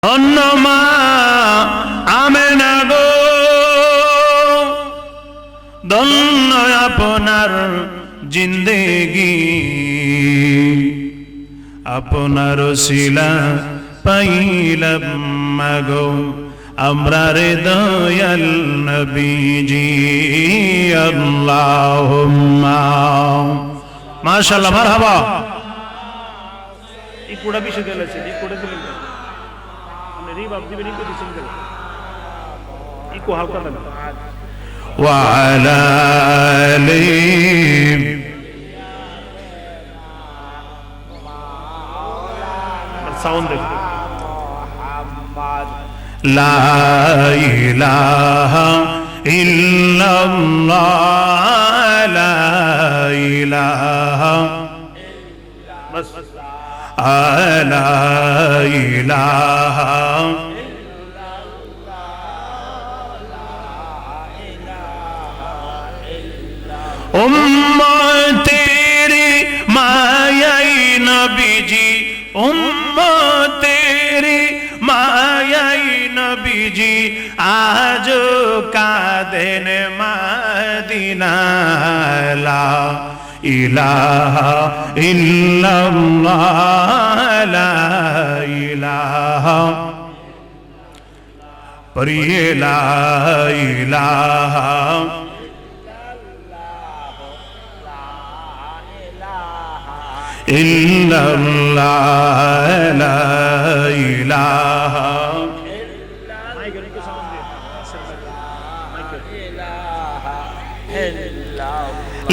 অন্যমা আমেনা গো ধন্য আপনার জিন্দেগি আপনার শিলা পাইলাম মাগো আমরা রে দয়াল নবীজি আল্লাহুম্মা মাশাআল্লাহ মারহাবা। এই কোড়া বিষয় গেলেছে এই কোড়া দিলেন আপনি রিবাব দিবেন এই কোড়া দিছেন এই কো হালকা দেন ওয়া আলা আলিহি সাউন্ড দেখো লা ইলাহা ইল্লাল্লাহ লা ইলাহা বাস লা ইলাহা উম্মতেরি মায়াই নবীজি উম্মতেরি মায়াই নবীজি আজ কাঁদেন মদিনা লা ইলাহা ইল্লাল্লাহ লা ইলাহা পড়িয়ে লা ইলাহা ইল্লাল্লাহ লা ইলাহা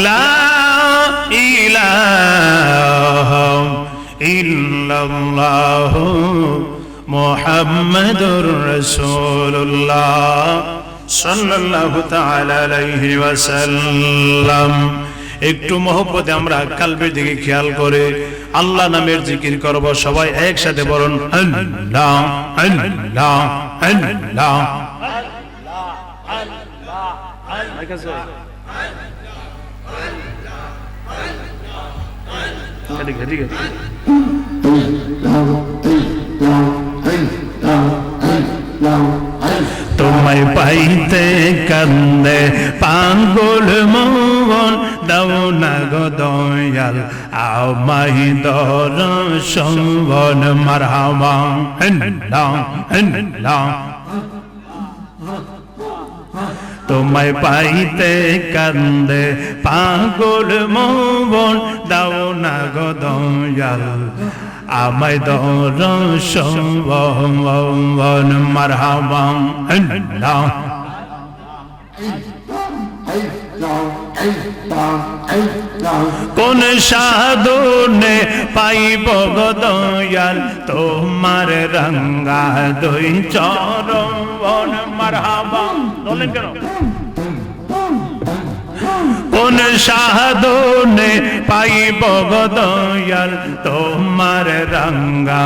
লা ইলাহা ইল্লাল্লাহ মুহাম্মাদুর রাসূলুল্লাহ সাল্লাল্লাহু তাআলা আলাইহি ওয়াসাল্লাম। একটু মহব্বতে আমরা কালবের দিকে খেয়াল করে আল্লাহ নামের জিকির করব। সবাই একসাথে বলুন আল্লাহ আল্লাহ আল্লাহ তোমায় পাইতে কান্দে পাগল মন দাও না গো দয়াল আমায় দর্শন মারহাবা আল্লাহ আল্লাহ তোমায় পাইতে কান্দে পাগল মন দাও না গো দয়াল আমায় দর্শন মারহাবা আল্লাহ। কোন সাধনে পাইব গো দয়াল তোমার রঙ্গা দুই চরণ মারহাবা। বলেন কেন কোন সাধনে পাইব গো দয়াল তোমার রঙ্গা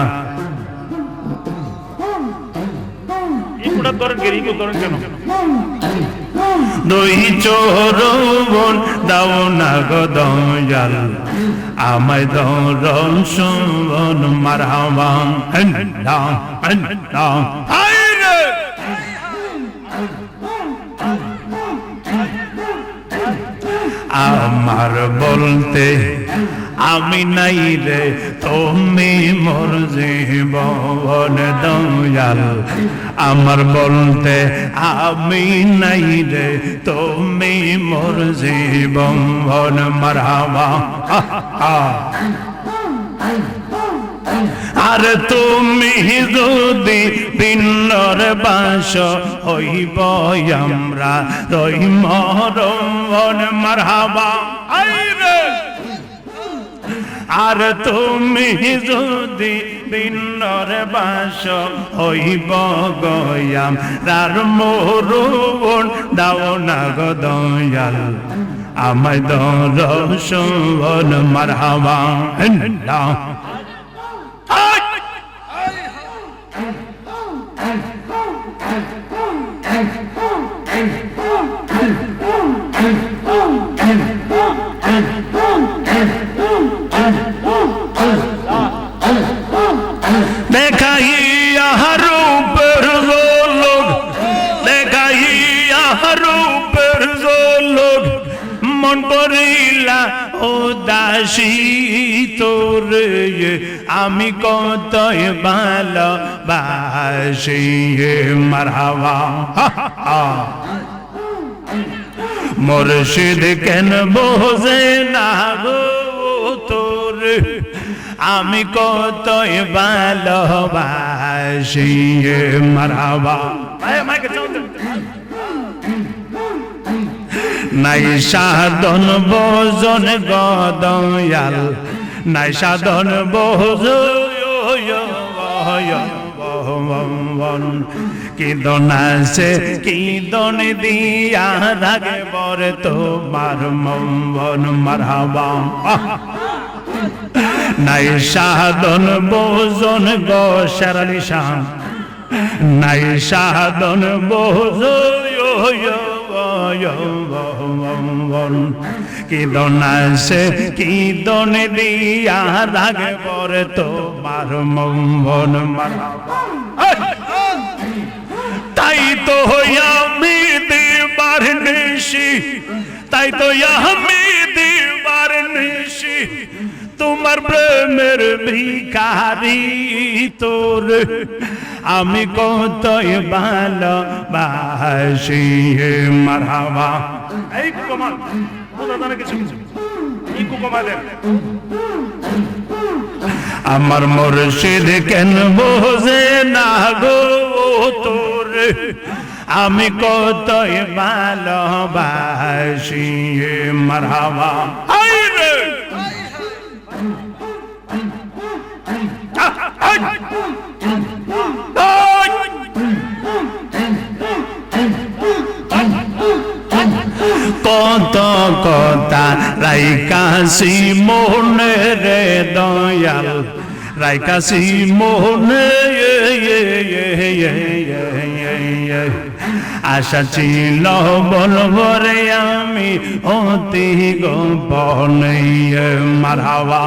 দুই চরণ দাও না গো দয়াল আমায় দর্শন মারহাবা আল্লাহ আল্লাহ। আমার বলতে আমি নাই রে তুমি মোর জীবন দয়াল আমার বলতে আমি নাই রে তুমি মোর জীবন মারহাবা। আর তুমি যদি ভিন্নর বাস হইব আমরা রই মরণ মারহাবা। আর তুমি যদি ভিন্নর বাস হইব গয়াম রার মরণ দাও না গো দয়াল আমায় দর্শন মারহাবা আল্লাহ। দেখাইয়া মন করিলা উদাসী তোরে আমি কতই ভালোবাসি মারহাবা মুর্শিদ কেন বোঝে না গো তোরে আমি কতই ভালোবাসি মারহাবা নাই সাধন ভোজন গদয়াল নাই সাধন ভোজন কি দনাসে কি দন দিয়া রাগে বরে তোমার মন মারহাবা নাই সাধন ভোজন গো শেরালি শাহ নাই সাধন ভোজন কি দনাসে কি দন দিয়া রাগে বরে তোমার মন মারহাবা তাই তো আমি দিবার নিশি তাই তো আমি দিবার নিশি তোমার প্রেমের ভিখারি তোর আমি কতই ভালোবাসি মারহাবা এই কুকুমাল বুঝা জানে কিছু কিছু এই কুকুমালের আমার মুর্শিদ কেন বোঝে না গো তোর আমি কতই ভালোবাসি মারহাবা কত কথা রাইকাশি মোহনে রে দয়াল রাইকাশি মোহনে আশা ছিল বলবো রে আমি অতি গোপনে মারহাবা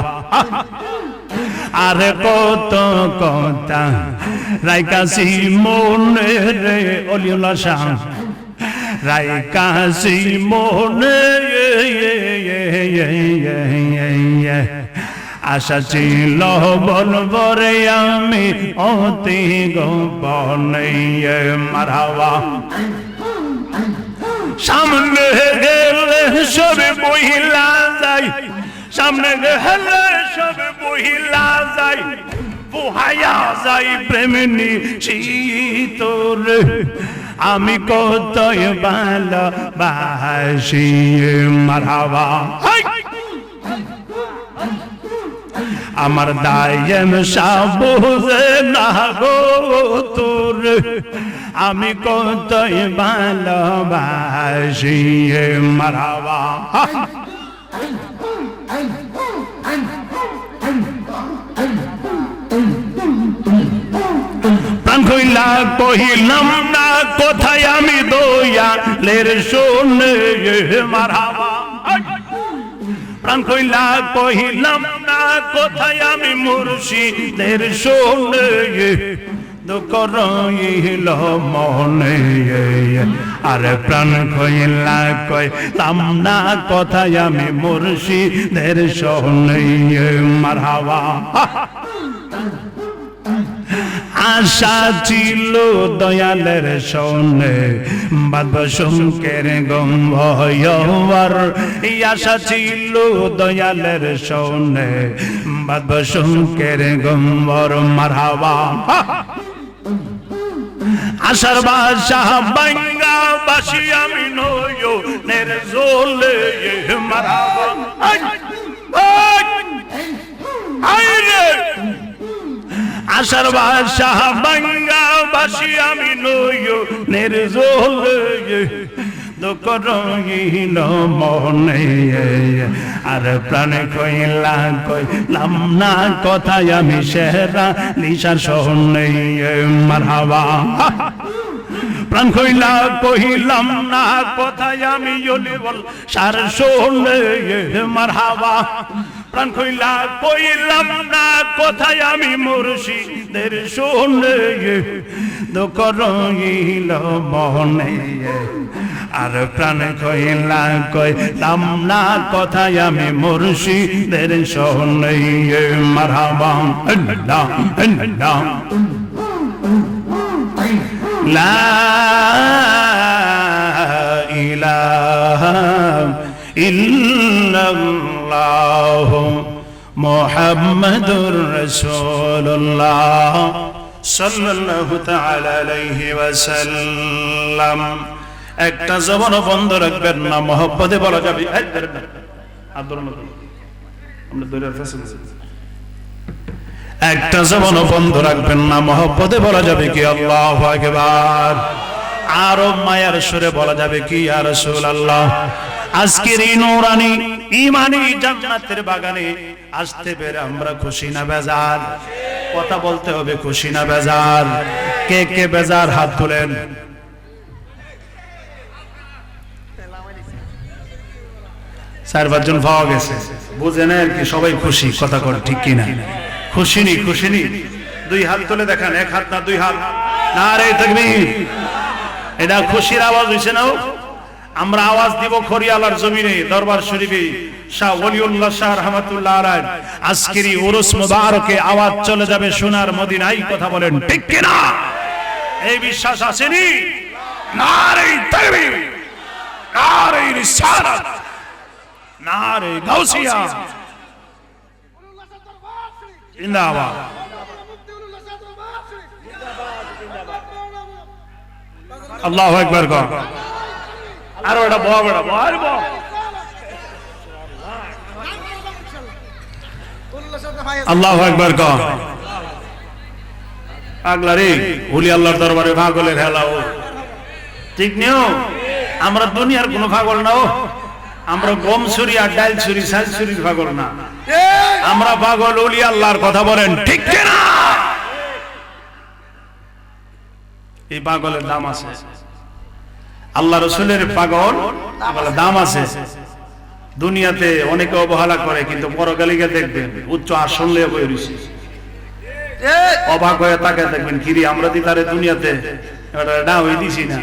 আরে কত কথা রাইকাশি মোহনে রে অলিউল্লাহ শাহ রাইকাশি মোহনে আশা ছিল বলবো রে আমি অতি গোপনে মারহাবা সামনে গেলে সব মহিলা যাই সামনে গেলে সব মহিলা যাই পোহায়া যাই প্রেমিনী শীতর আমি কতই ভালোবাসি মারহাবা আমার দায়েম সাবুজে না গো তোর আমি কতই ভালোবাসি মারহাবা প্রাণ কইলা কহিলাম না কোথায় আমি দয়ালের শোনে মারহাবা প্রাণ কইলা কহিলাম না কোথায় আমি মুর্শিদের শোনে দুঃখ রইল মনে আরে প্রাণ কইলা কইলাম না কোথায় আমি মুর্শিদের শোনে মারহাবা আশা ছিল দয়ালের শোনে বাদ সংকের গম্ভয়র আশা ছিল দয়ালের শোনে বাদ সংকের গম্ভর মারহাবা আশার বাসা বাঙ্গা বাসি আমি নয় নের জোলে মারহাবা আশার বাসা বাঙ্গা বাসি আমি নয় নির্জল দুঃখ রইল মনে আর প্রাণে কইলা কইলাম না কথায় আমি সেরা নিশার শোনে মারহাবা প্রাণ কইলা কহিলাম না কথায় আমি বল সার শোনে মারহাবা প্রাণ খুইলা কইলাম না কোথায় আমি মুর্শিদের শুনে দুঃখ রইল মনে আর প্রাণ খুইলা কইলাম না কোথায় আমি মুর্শিদের শুনে মারহাবা আল্লাহ আল্লাহ লা ইলাহা ইল্লাল্লাহ মুহাম্মাদুর রাসূলুল্লাহ সাল্লাল্লাহু তাআলা আলাইহি ওয়াসাল্লাম। একটা জবান বন্ধ রাখবেন না, মহব্বতে বলা যাবে একটা জবান বন্ধ রাখবেন না, মহব্বতে বলা যাবে কি আল্লাহু আকবার। আরো মায়ার সুরে বলা যাবে কি ইয়া রাসূলুল্লাহ। আজকের এই নূরানি ঈমানি জান্নাতের বাগানে আসতে পেরে আমরা খুশি না বেজার? কথা বলতে হবে, খুশি না বেজার? কে কে বেজার হাত তুলেন। চার পাঁচজন পাওয়া গেছে, বুঝেন আর কি সবাই খুশি, কথা কর ঠিক কিনা? খুশি নি? খুশি নি? দুই হাত তুলে দেখান, এক হাত না দুই হাত। নারে তাকবীর। এটা খুশির আওয়াজ হইছে না? আমরা আওয়াজ দিব খরিয়ালার জমিনে, দরবার শরীফে শাহ ওলিউল্লাহ শাহ রাহমাতুল্লাহ আলাইহি আজকের এই উরুস মুবারকে আওয়াজ চলে যাবে সোনার মদিনায়। কথা বলেন ঠিক কিনা? এই বিশ্বাস আসেনি? নারে তাকবীর, নারে রিসালাত, নারে গাউসিয়া, জিন্দাবাদ। আল্লাহু আকবার কর। আর ওটা বড় বড় বড় বড় আল্লাহু আকবার কর। আগলারে ওলি আল্লাহর দরবারে পাগলের হেলাও ঠিক নেও। আমরা দুনিয়ার কোনো পাগল না, আমরা গম ছুরি আর ডাল ছুরি সাজ ছুরির পাগল না, আমরা পাগল ওলি আল্লাহর। কথা বলেন ঠিক কিনা? এই পাগলের দাম আছে, আল্লাহ রাসূলের পাগল দাম আছে। দুনিয়াতে অনেকে অবহেলা করে, কিন্তু পরকালে গিয়ে দেখবেন উচ্চ আসন লিয়ে বই রইছে, অবাক হয়ে তাকায় দেখবেন কিরি আমরা দি তারে দুনিয়াতে এটা না হই দিছি না,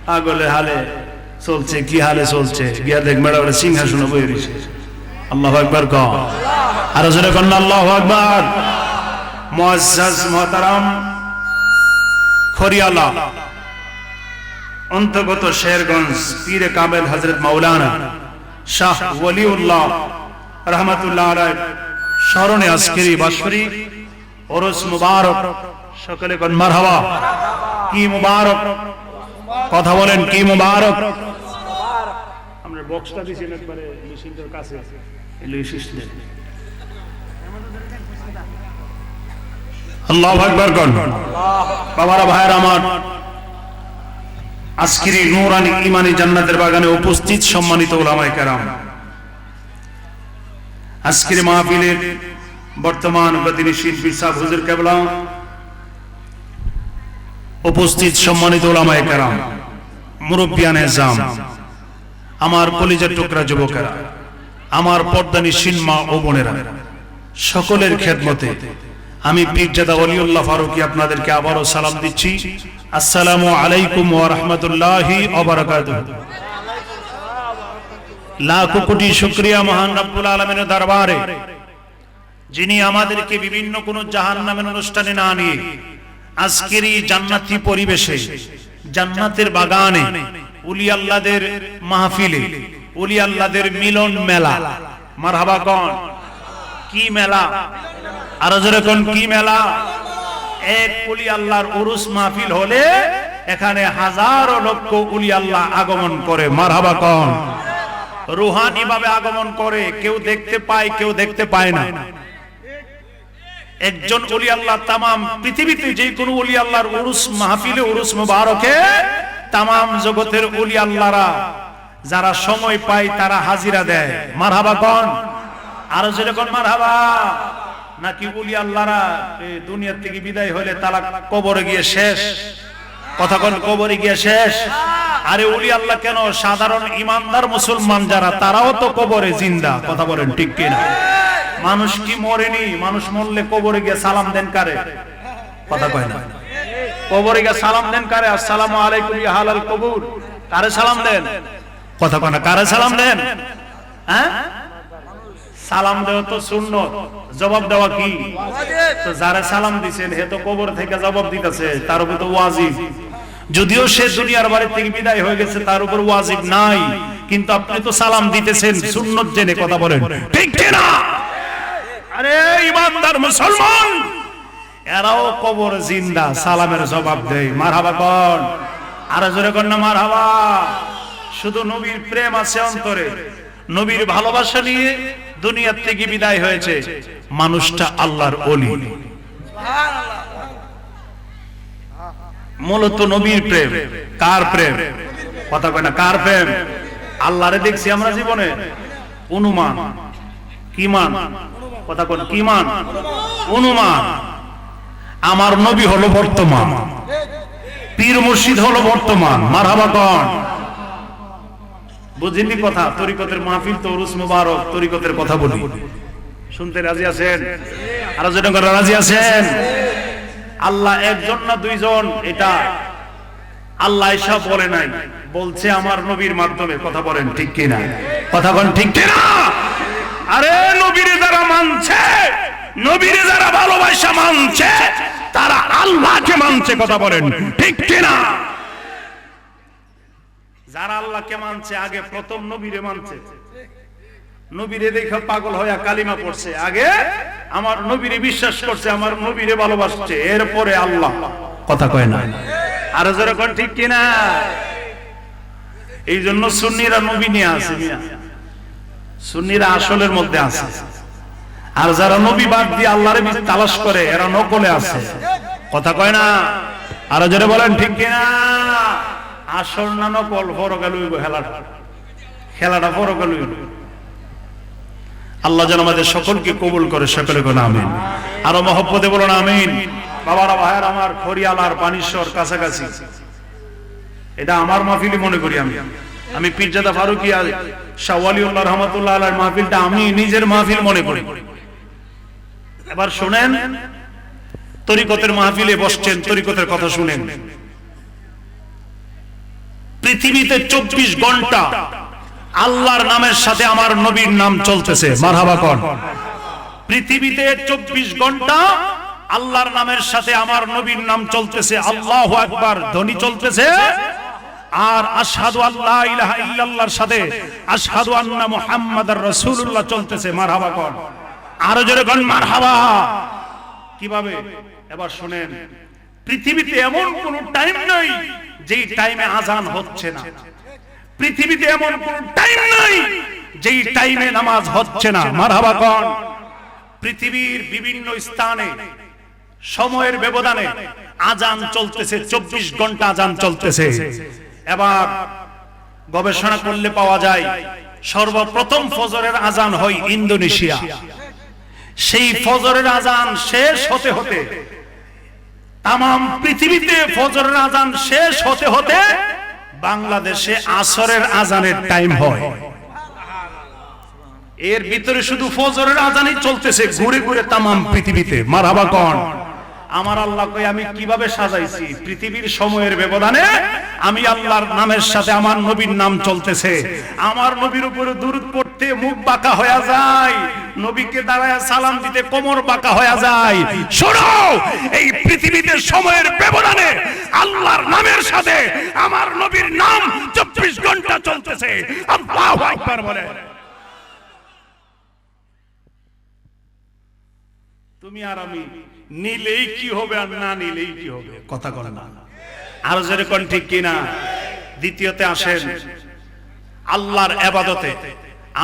পাগলের হালে চলছে। কি হালে চলছে? গিয়া দেখবেন এটা সিংহাসনে বই রইছে। আল্লাহু আকবার কও। আর জোরে কোন আল্লাহু আকবার। মুআজ্জাজ মুহতারাম খরিয়ালা অন্তর্গত শেরগঞ্জ পীরে কামেল হযরত মাওলানা শাহ ওলিউল্লাহ রাহমাতুল্লাহ আলাইহি স্মরণে আজকের এই বাৎসরিক উরুস মুবারক। সকলে কোন মারহাবা। কি মুবারক? কথা বলেন কি মুবারক? আমরা বক্সটা দিছি একবারে মেশিনটার কাছে এলো এসেছিল। আল্লাহু আকবার কোন। বাবারা ভাইরা আমার, আজকের এই নূরানি ঈমানি জান্নাতের বাগানে উপস্থিত সম্মানিত উলামায়ে কেরাম, আজকের মাহফিলের বর্তমান গতিশীল পীর সাহেব হুজুর কেবলা, উপস্থিত সম্মানিত উলামায়ে কেরাম, মুরব্বিয়ানে জাম, আমার কলিজার টুকরা যুবকেরা, আমার পর্দানিশীন মা ও বোনেরা, সকলের খেদমতে আমি পীরজাদা ওলিউল্লাহ ফারুকী আপনাদেরকে আবারও সালাম দিচ্ছি। আসসালামু আলাইকুম ওয়া রাহমাতুল্লাহি ওয়া বারাকাতুহু। লাখো কোটি শুকরিয়া মহান রব্বুল আলামিনের দরবারে, যিনি আমাদেরকে বিভিন্ন কোন জাহান্নামের অনুষ্ঠানে না নিয়ে আজকের এই জান্নাতি পরিবেশে, জান্নাতের বাগানে, ওলি আল্লাহদের মাহফিলে, ওলি আল্লাহদের মিলন মেলা। মারহাবা কোন। কি মেলা? আর জোরে কোন কি মেলা? এক ওলি আল্লাহর উরুস মাহফিল হলে এখানে হাজারো লক্ষ ওলি আল্লাহ আগমন করে। মারহাবা কোন। রূহানি ভাবে আগমন করে, কেউ দেখতে পায় কেউ দেখতে পায় না। একজন ওলি আল্লাহ তামাম পৃথিবীতে যে কোনো ওলি আল্লাহর উরুস মাহফিলে, উরুস মুবারকে তামাম জগতের ওলি আল্লাহরা যারা সময় পায় তারা হাজিরা দেয়। মারহাবা কোন। আর জোরে কোন মারহাবা। নাকি ওলি আল্লাহরা দুনিয়া থেকে বিদায় হলে তারা কবরে গিয়ে শেষ? কথা কোন কবরে গিয়ে শেষ? আরে ওলি আল্লাহ কেন, সাধারণ ইমানদার মুসলমান যারা তারাও তো কবরে জিন্দা, কথা বলেন ঠিক কিনা? মানুষ কি মরেনি? মানুষ মরলে কবরে গিয়ে সালাম দেন কারে? কথা কয় না। কবরে গিয়ে সালাম দেন কারে? আসসালামু আলাইকুম ইয়া আহলাল কবর, কারে সালাম দেন? কথা কয় না, কারে সালাম দেন? হ্যাঁ, সালাম দেওয়া তো সুন্নত, জবাব দেওয়া কি ওয়াজিব। তো যারা সালাম দিবেন হে তো কবর থেকে জবাব দিতেছে, তার উপর তো ওয়াজিব। যদিও সে দুনিয়ার বাড়ি থেকে বিদায় হয়ে গেছে, তার উপর ওয়াজিব নাই, কিন্তু আপনি তো সালাম দিতেছেন সুন্নত জেনে, কথা বলেন ঠিক কি না? আরে ইমানদার মুসলমান এরাও কবর জিন্দা, সালামের জবাব দেয়। মারহাবা কোন, আর জোরে কোন না মারহাবা। শুধু নবীর প্রেম আছে অন্তরে, নবীর ভালোবাসা নিয়ে দুনিয়া থেকে বিদায় হয়েছে, মানুষটা আল্লাহর ওলি। মূলত নবীর প্রেম। কার প্রেম? কথা কয় না, কার প্রেম? আল্লাহরে দেখছি আমরা জীবনে, অনুমান কি মান? কথা কয় কি মান? অনুমান। আমার নবী হলো বর্তমান, পীর মুর্শিদ হলো বর্তমান। মারহাবা কোন, বুঝিনি কথা? তরিকতের মাহফিল তো উরুস মুবারক, তরিকতের কথা বলি, শুনতে রাজি আছেন? আর যেটা করে রাজি আছেন? আল্লাহ একজন না দুইজন, এটা আল্লাহ এসব বলে নাই, বলছে আমার নবীর মাধ্যমে। কথা বলেন ঠিক কিনা? কথা বলেন ঠিক কিনা? আরে নবীরে যারা মানছে, নবীরে যারা ভালোবাসা মানছে, তারা আল্লাহকে মানছে। কথা বলেন ঠিক কিনা? যারা আল্লাহকে মানছে আগে প্রথম নবীরে মানছে, নবীরে দেখে পাগল হয়ে কালিমা পড়ছে, আগে আমার নবীরে বিশ্বাস করছে, আমার নবীরে ভালোবাসছে, এরপরে আল্লাহ। কথা কয় না, আর যেরকম ঠিক কিনা? এই জন্য সুন্নিরা নবী নিয়ে আছে, সুন্নিরা আসলের মধ্যে আছে, আর যারা নবী বাদ দিয়ে আল্লাহরে তালাশ করে এরা নকলে আছে। কথা কয় না, আর যারা বলেন ঠিক কিনা? আসল না নকল, ফরক লইব খেলাটা, খেলাটা ফরক লইব। আল্লাহ যেন আমাদের সকলকে কবুল করে, সকলে কোন আমিন। আরো মহব্বতে বলুন আমিন। বাবারা ভাইয়ার আমার, খরিয়াল আর পানিশ্বর কাছাকাছি, এটা আমার মাহফিলই মনে করি। আমি পীরজাদা ফারুকিয়া শাহ ওয়ালিউল্লাহ রহমাতুল্লাহ আলাইহির মাহফিলটা আমি নিজের মাহফিল মনে করি। এবার শুনেন, তরিকতের মাহফিলে বসছেন, তরিকতের কথা শুনেন। পৃথিবীতে 24 ঘন্টা আল্লাহর নামের সাথে আমার নবীর নাম চলতেছে। মারহাবা কোন। পৃথিবীতে 24 ঘন্টা আল্লাহর নামের সাথে আমার নবীর নাম চলতেছে, আল্লাহু আকবার ধ্বনি চলতেছে, আর আশহাদু আল্লা ইলাহা ইল্লাল্লাহর সাথে আশহাদু আন্না মুহাম্মাদার রাসূলুল্লাহ চলতেছে। মারহাবা কোন, আরো জোরে কোন মারহাবা। কিভাবে? এবার শুনেন, পৃথিবীতে এমন কোন টাইম নাই যেই টাইমে আজান হচ্ছে না, পৃথিবীতে এমন কোন টাইম নাই যেই টাইমে নামাজ হচ্ছে না। মারহাবা কোন। পৃথিবীর বিভিন্ন স্থানে সময়ের ব্যবধানে আজান চলতেছে, 24 ঘন্টা আজান চলতেছে। এবার গবেষণা করলে পাওয়া যায়, সর্বপ্রথম ফজরের আজান হয় ইন্দোনেশিয়া। সেই ফজরের আজান শেষ হতে হতে তাম পৃথিবীতে ফজরের আজান শেষ হতে হতে বাংলাদেশে আসরের আজানের টাইম হয়। এর ভিতরে শুধু ফজরের আজানই চলতেছে ঘুরে ঘুরে তাম পৃথিবীতে। মারহাবা কোন। আমার আল্লাহ কই আমি কিভাবে সাজাইছি, পৃথিবীর সময়ের ব্যবধানে আমি আল্লাহর নামের সাথে আমার নবীর নাম চলতেছে। আমার নবীর উপরে দুরূদ পড়তে মুখ বাঁকা হয়ে যায়, নবীকে দাঁড়ায় সালাম দিতে কোমর বাঁকা হয়ে যায়। শোনো, এই পৃথিবীতে সময়ের ব্যবধানে আল্লাহর নামের সাথে আমার নবীর নাম 24 ঘন্টা চলতেছে। আল্লাহু আকবার বলে। তুমি আর আমি নিলেই কি হবে আর না নিলেই কি হবে? কথা বলে না, আর যেরকম ঠিক কিনা? দ্বিতীয়তে আসেন, আল্লাহর ইবাদতে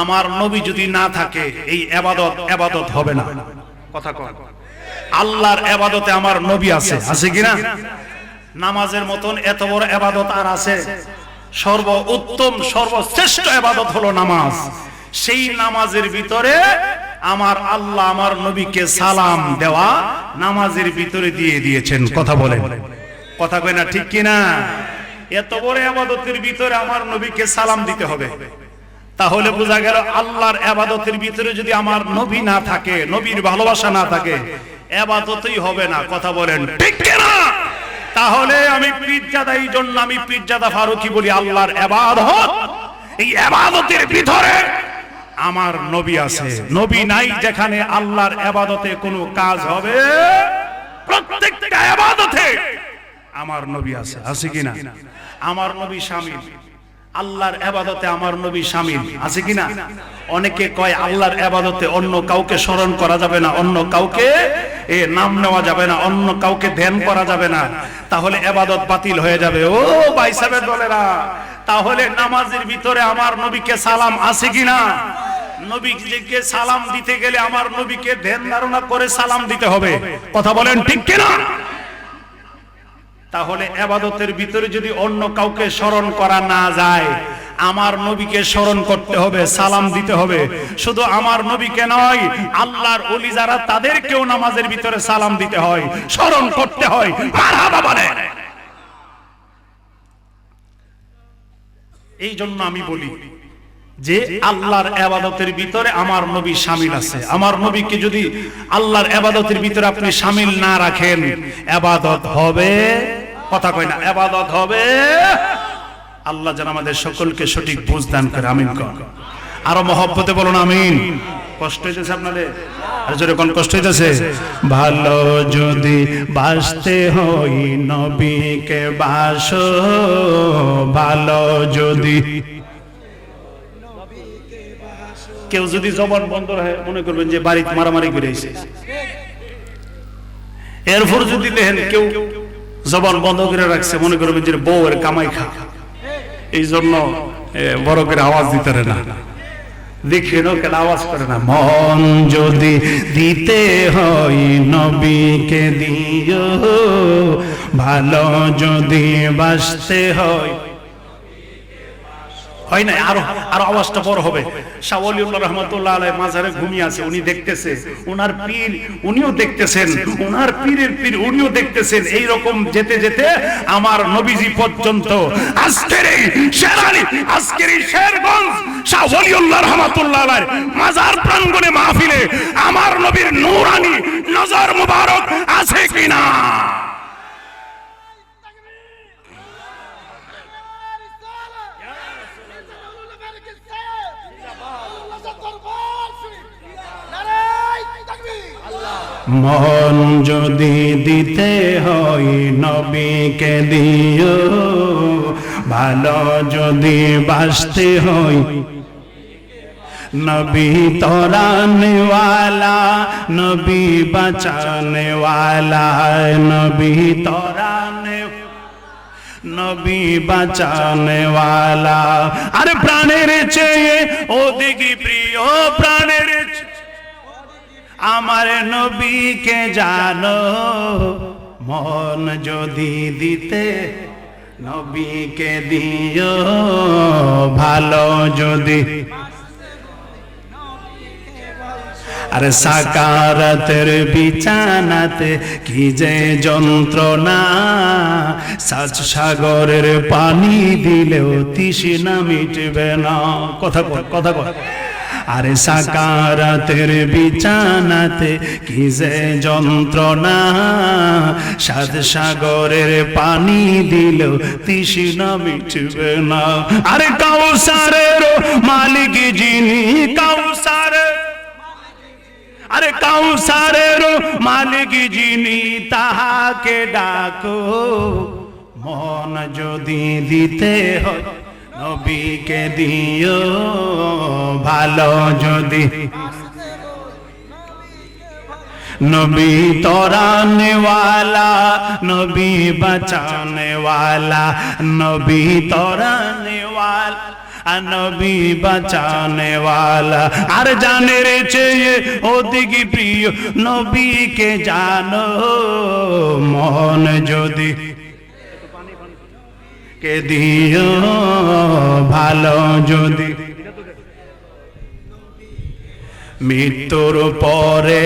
আমার নবী যদি না থাকে এই ইবাদত হবে না। কথা কন। আল্লাহর ইবাদতে আমার নবী আছে, আছে কিনা? নামাজের মতন এত বড় ইবাদত আর আছে? সর্বোত্তম সর্বশ্রেষ্ঠ ইবাদত হলো নামাজ। সেই নামাজের ভিতরে আমার আল্লাহ আমার নবীকে সালাম দেওয়া নামাজের ভিতরে দিয়ে দিয়েছেন। কথা বলেন, কথা কয় না ঠিক কিনা? এত বড় ইবাদতের ভিতরে আমার নবীকে সালাম দিতে হবে। তাহলে বোঝা গেল আল্লাহর ইবাদতের ভিতরে যদি আমার নবী না থাকে, নবীর ভালোবাসা না থাকে, ইবাদতই হবে না। কথা বলেন ঠিক কি না? তাহলে আমি পীরজাদা, এই জন্য আমি পীরজাদা ফারুকী বলি আল্লাহর ইবাদত, এই ইবাদতের ভিতরে আমার নবী আছে। নবী নাই যেখানে আল্লাহর ইবাদতে কোনো কাজ হবে, প্রত্যেকটা ইবাদতে আমার নবী আছে। আছে কিনা? আমার নবী শামিল, আল্লাহর ইবাদতে আমার নবী শামিল। আছে কিনা? অনেকে কয় আল্লাহর ইবাদতে অন্য কাউকে স্মরণ করা যাবে না, অন্য কাউকে নাম নেওয়া যাবে না, অন্য কাউকে ধ্যান করা যাবে না, তাহলে ইবাদত বাতিল হয়ে যাবে। ও ভাই সাহেবের দলেরা, তাহলে নামাজের ভিতরে আমার নবীকে সালাম আছে কিনা? নবীকে সালাম দিতে গেলে আমার নবীকে ধ্যান ধারণা করে সালাম দিতে হবে। কথা বলেন ঠিক কিনা? তাহলে ইবাদতের ভিতরে যদি অন্য কাউকে স্মরণ করা না যায়, আমার নবীকে স্মরণ করতে হবে, সালাম দিতে হবে। শুধু আমার নবীকে নয়, আল্লাহর ওলি যারা তাদেরকেও নামাজের ভিতরে সালাম দিতে হয়, স্মরণ করতে হয়। মারহাবা বলেন। এই জন্য আমি বলি যে আল্লাহর ইবাদতের ভিতরে আমার নবী শামিল আছে। আমার নবীকে যদি আল্লাহর ইবাদতের ভিতরে আপনি শামিল না রাখেন, ইবাদত হবে? কথা কয় না? ইবাদত হবে? আল্লাহ যেন আমাদের সকলকে সঠিক বুঝ দান করে। আমিন কোন। আরো মহব্বতে বলুন আমিন। কষ্ট হইতেছে আপনাদের? আর জোরে কোন কষ্ট হইতেছে? ভালো যদি বাসতে হই নবীকে বাসো, ভালো যদি। কেউ যদি জবান বন্ধ রাখে মনে করবেন যে বাড়িতে মারামারি করে এসে। এরপর যদি দেখেন কেউ জবান বন্ধ করে রাখছে, মনে করবেন যে বউয়ের কামাই খা। এই জন্য বড় করে আওয়াজ দিতে না, দেখেন কেন আওয়াজ করে না। মন যদি দিতে হয় নবীকে দিও, ভালো যদি বাসতে হয়। হয় না? আরো আওয়াজটা বড় হবে। শাহ ওলিউল্লাহ রাহমাতুল্লাহ আলাইহি মাজারে ঘুমিয়ে আছে, উনি দেখতেছে, ওনার পীর উনিও দেখতেছেন, ওনার পীরের পীর উনিও দেখতেছেন। এই রকম যেতে যেতে আমার নবীজি পর্যন্ত আজকের এই শেরানি, আজকের এই শেরগঞ্জ শাহ ওলিউল্লাহ রাহমাতুল্লাহ আলাইহি মাজার প্রাঙ্গণে মাহফিলে আমার নবীর নূরানি নজর মুবারক আছে কিনা? মন যদি দিতে হয় নবীকে দিও, ভালো যদি বাসতে হয়। নবী তরানে ওয়ালা, নবী বাঁচানে ওয়ালা, নবী তরানে, নবী বাঁচানে ওয়ালা। আরে প্রাণের চেয়ে অধিক প্রিয়, প্রাণের আমার নবীকে জানো। মন যদি দিতে নবীকে দিও, ভালো যদি। আরে সাকারাতের বিছানাতে কি যে যন্ত্রণা, সাত সাগরের পানি দিলেও তৃষ্ণা মিটবে না। কথা কর, কথা কর। আরে সাকারাতের বিছানাতে কি যে যন্ত্রণা, সাত সাগরের পানি দিলেও তৃষ্ণা মিটবে না। আরে কাউসারের মালিক যিনি, কাউসার, আরে কাউসারের মালিক যিনি, তাহাকে ডাকো। মন যদি দিতে হয় নবীকে দিও, ভালো যদি। নবী তরানে ওয়ালা, নবী বাঁচানে ওয়ালা, নবী তরানে ওয়ালা, নবী বাঁচানে ওয়ালা। আর জানের চেয়ে অধিক প্রিয় নবীকে জানো। মন যদি কে দিও, ভালো যদি। মৃত্যুর পরে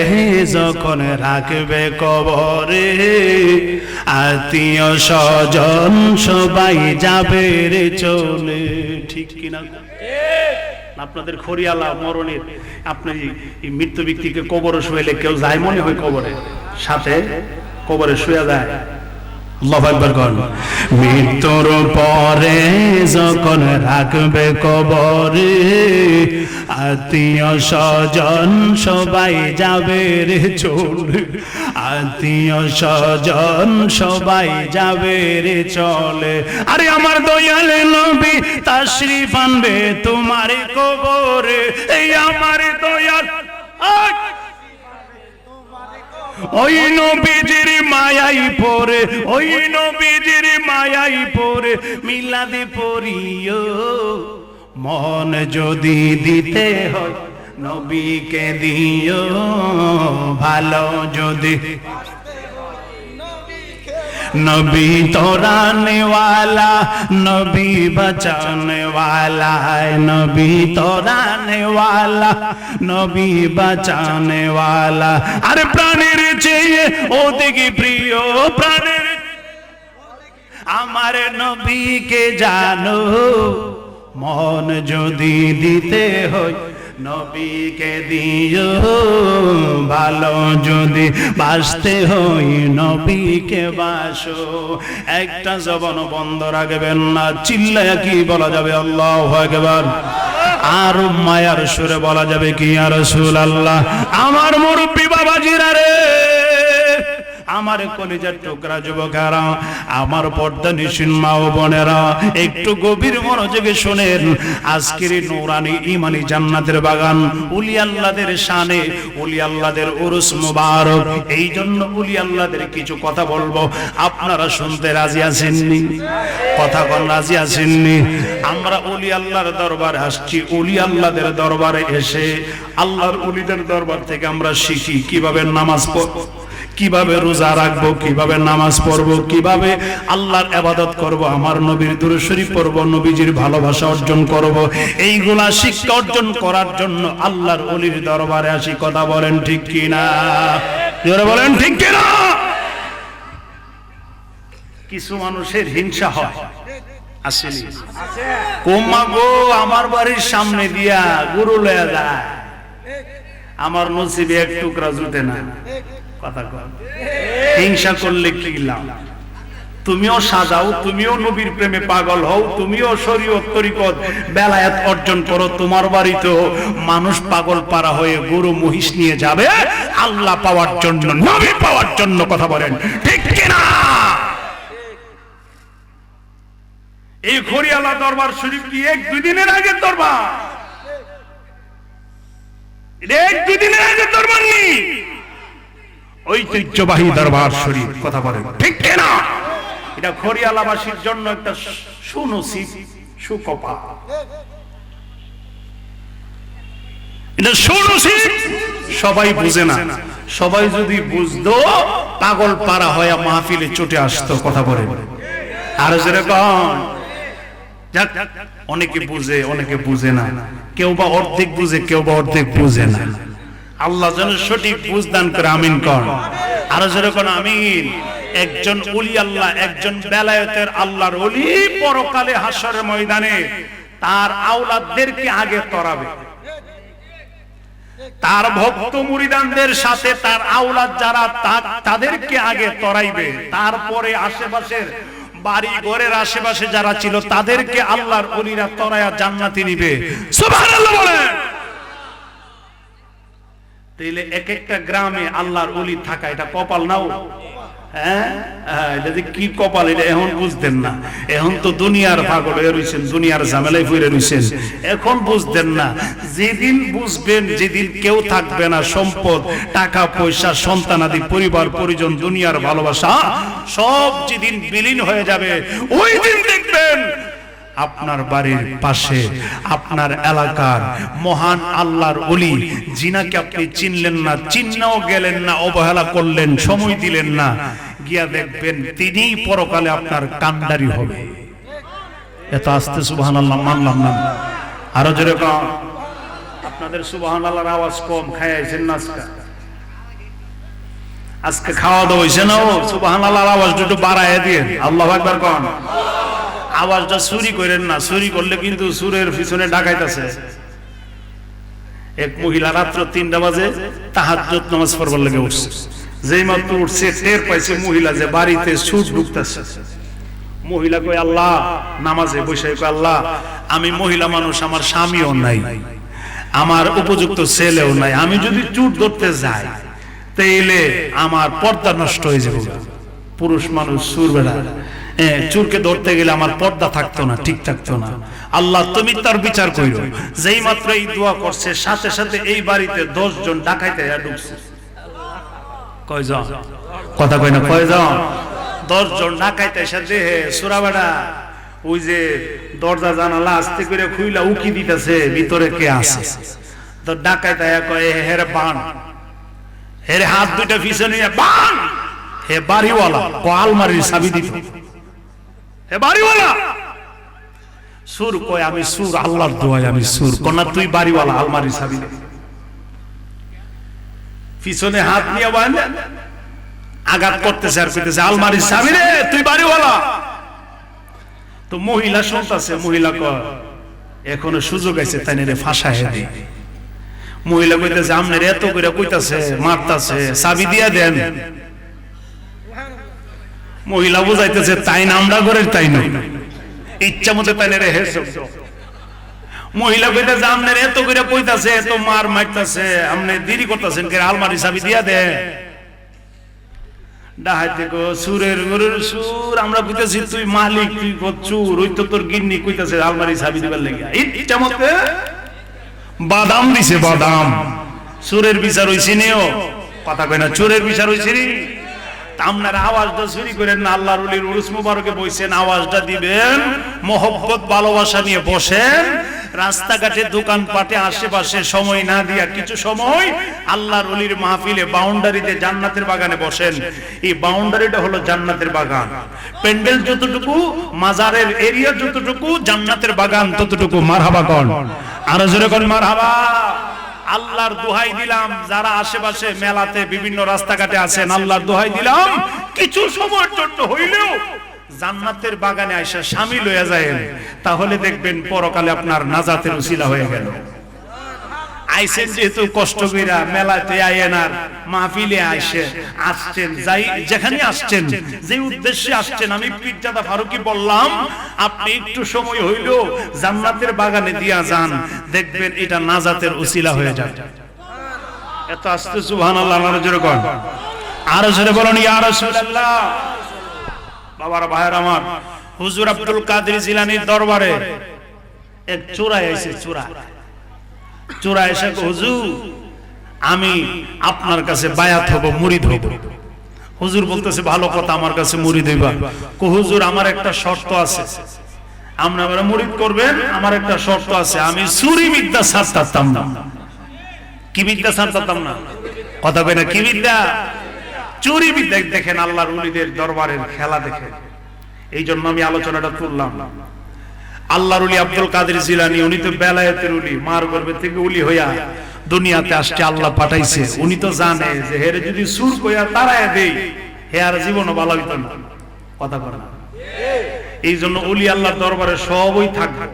যখন রাখবে কবরে, আত্মীয় স্বজন সবাই যাবে রে চলে। ঠিক কিনা? আপনাদের খড়িয়ালা মরণের আপনি এই মৃত্যু ব্যক্তিকে কবরে শুয়াইলে কেউ যায় মনে হয় কবরে, সাথে কবরে শুয়ে যায়। আল্লাহু আকবার বলেন। মৃত্যুর পরে যখন রাখবে কবরে, আত্মীয় স্বজন সবাই যাবে রে চলে। আত্মীয় স্বজন সবাই যাবে রে চলে। আরে আমার দয়াল নবী তাশরীফ আনবে তোমার কবরে। এই আমার দয়াল ওই নবীজির মায়াই পড়ে, ওই নবীজির মায়াই পড়ে মিলাদে পড়িও। মন যদি দিতে হয় নবীকে দিও, ভালো যদি नबी तोराने वाला नबी बचाने वाला है, नबी तोराने वाला नबी बचाने वाला। अरे प्राणेर চেয়ে ওদিকে প্রিয় প্রাণের আমার নবীকে জানো, মন যদি দিতে হয় নবীকে দিও, ভালো যদি বাসতে হই নবীকে বাসো। একটা জবান বন্ধ রাখবেন না, চিল্লায়া কি বলা যাবে আল্লাহু আকবার। আর মায়ার সুরে বলা যাবে কি ইয়া রাসূলুল্লাহ। আমার মুরব্বি বাবাজিরা রে, আমার কলিজার টুকরা যুবকেরা, আমার পর্দানিশীন মা ও বোনেরা, একটু গভীর মনোযোগে শুনেন। আজকের নূরানি ঈমানি জান্নাতের বাগান ওলি আল্লাহদের শানে, ওলি আল্লাহদের উরুস মুবারক। এই জন্য ওলি আল্লাহদের কিছু কথা বলবো, আপনারা শুনতে রাজি আছেননি? কথা কোন রাজি আছেননি? আমরা ওলি আল্লাহর দরবারে আসছি, ওলি আল্লাহদের দরবারে এসে আল্লাহর ওলিদের দরবার থেকে আমরা শিখি কিভাবে নামাজ পড়ব, কিভাবে রোজা রাখবো, কিভাবে নামাজ পড়বো, কিভাবে আল্লাহর ইবাদত করব, আমার নবীর দুরূদ শরীফ পড়ব, নবীজির ভালোবাসা অর্জন করব। এইগুলা শিক্ষা অর্জন করার জন্য আল্লাহর ওলির দরবারে আসি। কথা বলেন ঠিক কিনা? জোরে বলেন ঠিক কিনা? কিছু মানুষের হিংসা হয়, আসেনি? কোমা গো আমার বাড়ির সামনে দিয়া গরু লয়া যায়, আমার নসিবে এক টুকরা জুটে না। কথা কর, হিংসা করলে কি লাভ? তুমিও সাজাও, তুমিও নবীর প্রেমে পাগল হও, তুমিও শরীয়ত তরিকত বেলায়েত অর্জন করো, তোমার বাড়িতেও মানুষ পাগল পারা হয়ে গরু মহিষ নিয়ে যাবে আল্লাহ পাওয়ার জন্য, নবী পাওয়ার জন্য। কথা বলেন ঠিক কিনা? এই খড়িয়ালা দরবার শরীফ কি এক দুই দিনের আগের দরবার? এক দুই দিনের আগের দরবার নেই, ঐতিহ্যবাহী দরবার শরীফ। কথা বলেন ঠিক কিনা? এটা খড়িয়ালাবাসীর জন্য একটা সুনসিব, সুকপা। এটা সুনসিব, সবাই বুঝে না। সবাই যদি বুঝতো পাগল পারা হয়ে মাহফিলে চটে আসতো। কথা বলেন আর যেরকম অনেকে বুঝে, অনেকে বুঝে না, কেউ বা অর্ধেক বুঝে, কেউ বা অর্ধেক বুঝে না। আল্লাহ যেন সঠিক বুঝদান করে, আমিন কর। আরো যেরকম আমিন। একজন ওলি আল্লাহ, একজন বেলায়েতের আল্লাহর ওলি পরকালে হাসরের ময়দানে তার আওলাদদেরকে আগে তরাবে, তার ভক্ত মুরিদানদের সাথে তার আওলাদ যারা তাদেরকে আগে তরাইবে, তারপরে আশেপাশের বাড়ি ঘরের আশেপাশে যারা ছিল তাদেরকে আল্লাহর ওলিরা তরায়া জান্নাতে নিবে। সুবহানাল্লাহ বলেন। তাইলে এক একটা গ্রামে আল্লাহর ওলি থাকা এটা কপাল নাও? হ্যাঁ, এটা যে কি কপাল এটা এখন বুঝতেন না। এখন তো দুনিয়ার পাগল হয়ে রয়েছেন, দুনিয়ার ঝামেলায় পড়ে রয়েছেন, এখন বুঝতেন না। যেদিন বুঝবেন, যেদিন কেউ থাকবে না, সম্পদ, টাকা পয়সা, সন্তানাদি, পরিবার পরিজন, দুনিয়ার ভালোবাসা সব যেদিন বিলীন হয়ে যাবে, ওই দিন দেখবেন আপনার বাড়ির পাশে, আপনার এলাকার মহান আল্লাহর ওলি, যিনাকে আপনি চিনলেন না, চিন্নাও গেলেন না, অবহেলা করলেন, সময় দিলেন না, গিয়া দেখবেন তিনিই পরকালে আপনার কান্ডারি হবে। এত আস্তে সুবহানাল্লাহ মানলাম না। আরো যেরকম আপনাদের সুবহানাল্লাহর আওয়াজ কম, খাইছেন নাস্তা। আজকে খাওয়া দাওয়া হইছে না? ও সুবহানাল্লাহ, আওয়াজটা একটু বাড়ায় দিয়ে আল্লাহু আকবার কোন। আওয়াজটা চুরি করেন না, চুরি করলে কিন্তু সুরের পিছনে ডাকাইতেছে। এক মহিলা রাত্র 3টা বাজে তাহাজ্জুদ নামাজ পড়বার লাগে উঠছে। যেই মাত্র উঠছে টের পাইছে মহিলা যে বাড়িতে সুর ঢুকতেছে। মহিলা কয় আল্লাহ, নামাজে বসে কয় আল্লাহ, আমি মহিলা মানুষ, আমার স্বামীও নাই, আমার উপযুক্ত ছেলেও নাই, আমি যদি চুর ধরতে যাই তাইলে আমার পর্দা নষ্ট হয়ে যাবে। পুরুষ মানুষ সুর বেড়া, চুরকে ধরতে গেলে আমার পর্দা থাকতো না, ঠিক থাকতো না। আল্লাহ তুমি তার বিচার কইরো। যেই মাত্র এই দোয়া করছে সাথে সাথে এই বাড়িতে 10 জন ডাকাইতে ঢুকছে। কয়জন? কথা কয় না, কয়জন? 10 জন ডাকাইতে সাথে সুরা বেড়া ওই যে দরজা জানালা আস্তে করে খুইলা উকি দিতেছে ভিতরে কে আছে। তো ডাকাইতে কয় হেরে বান, হেরে হাত দুইটা পিছনে বান, হে বাড়িওয়ালা ক আলমারির চাবি দিত। হে বাড়িওয়ালা, সুর কয় আমি সুর, আল্লাহর দোয়ায় আমি সুর। কোনা তুই বাড়িওয়ালা, আলমারির চাবি দে। পিছনে হাত নিয়ে বান আঘাত করতেছে আর কইতেছে আলমারির চাবি রে, তুই বাড়িওয়ালা। তো মহিলা শুনতাছে, মহিলা কয় এখনো সুযোগ আছে, তাই রে ফাঁসায় দেই। মহিলা কইতেছে আমনের এত করে কইতাছে, মারতাছে, চাবি দিয়া দেন। মহিলা বুঝাইতেছে তাই না, আমরা ঘরের তাই নই, ইচ্ছা মতো তাই রে হেসে। মহিলা কইতেছে আমনের এত করে কইতাছে, এত মার মারতাছে, আমনে দেরি করতেছেন কে, আলমারি চাবি দিয়া দে। ডাহাইতে গো সুরের গরুর সুর, আমরা কইতাছি তুই মালিক, তুই চুর, ওই তো তোর গিন্নি কইতাছে আলমারি চাবি দিবার লাগিয়া। ইচ্ছা মতো বাদাম দিছে, বাদাম। সুরের বিচার হইছে নিও, কথা কয় না, চোরের বিচার হইছে নি। আপনার আওয়াজটা চুরি করেন না, আল্লাহর ওলির উরুস মুবারকে বসেন, আওয়াজটা দিবেন, মহব্বত ভালোবাসা নিয়ে বসেন। রাস্তাঘাটে দোকানপাটে আশেপাশে সময় না দিয়া কিছু সময় আল্লাহর ওলির মাহফিলে বাউন্ডারিতে জান্নাতের বাগানে বসেন। এই বাউন্ডারিটা হলো জান্নাতের বাগান। প্যান্ডেল যতটুকু, মাজারের এরিয়া যতটুকু, জান্নাতের বাগান ততটুকু। মারহাবা কোন, আরো জোরে কোন মারহাবা। আল্লাহর দোহাই দিলাম, যারা আশেপাশে মেলাতে বিভিন্ন রাস্তাঘাটে আছেন, আল্লাহর দোহাই দিলাম কিছু সময়ের জন্য হইলেও জান্নাতের বাগানে আইসা শামিল হয়ে যায়, তাহলে দেখবেন পরকালে আপনার নাজাতের উসিলা হয়ে গেল। আইসেন যেহেতু কষ্ট কইরা মেলাতে আইয়েন আর মাহফিলে আসছেন, যাই যেখানে আসছেন, যে উদ্দেশ্যে আসছেন, আমি পীরজাদা ফারুকী বললাম আপনি একটু সময় হইলেও জান্নাতের বাগানে দিয়া যান, দেখবেন এটা নাজাতের উসিলা হয়ে যায়। এত আস্তে সুবহানাল্লাহ, আরো জোরে কোন, আরো জোরে বলুন ইয়া রাসূলুল্লাহ। বাবারা ভাইরা আমার, হুজুর আব্দুল কাদের জিলানীর দরবারে এক চোরা আইছে, চোরা এসে হুজুর আমি আপনার কাছে বায়াত হব, মুরিদ হব। হুজুর বলতেছে ভালো কথা, আমার কাছে মুরিদ হইবা। হুজুর আমার একটা শর্ত আছে, আপনারা মুরিদ করবেন, আমার একটা শর্ত আছে, আমি চুরি বিদ্যা ছাড়তাম না। কি বিদ্যা ছাড়তাম না? কথা কই না, কি বিদ্যা? চুরি বিদ্যা। দেখেন আল্লাহর ওলিদের দরবারের খেলা দেখেন, এই জন্য আমি আলোচনাটা তুললাম। আল্লাহর ওলি আব্দুল কাদের জিলানী, উনি তো বেলায়েতের ওলি, মার গর্ভে থেকে ওলি হইয়া দুনিয়াতে আসছে, আল্লাহ পাঠাইছে। উনি তো জানে যে হেরে যদি সুর কইয়া তারায় দেই, হে আর জীবনও ভালো হইতো না। কথা বলে না, এই জন্য ওলি আল্লাহর দরবারে সবই থাকবো,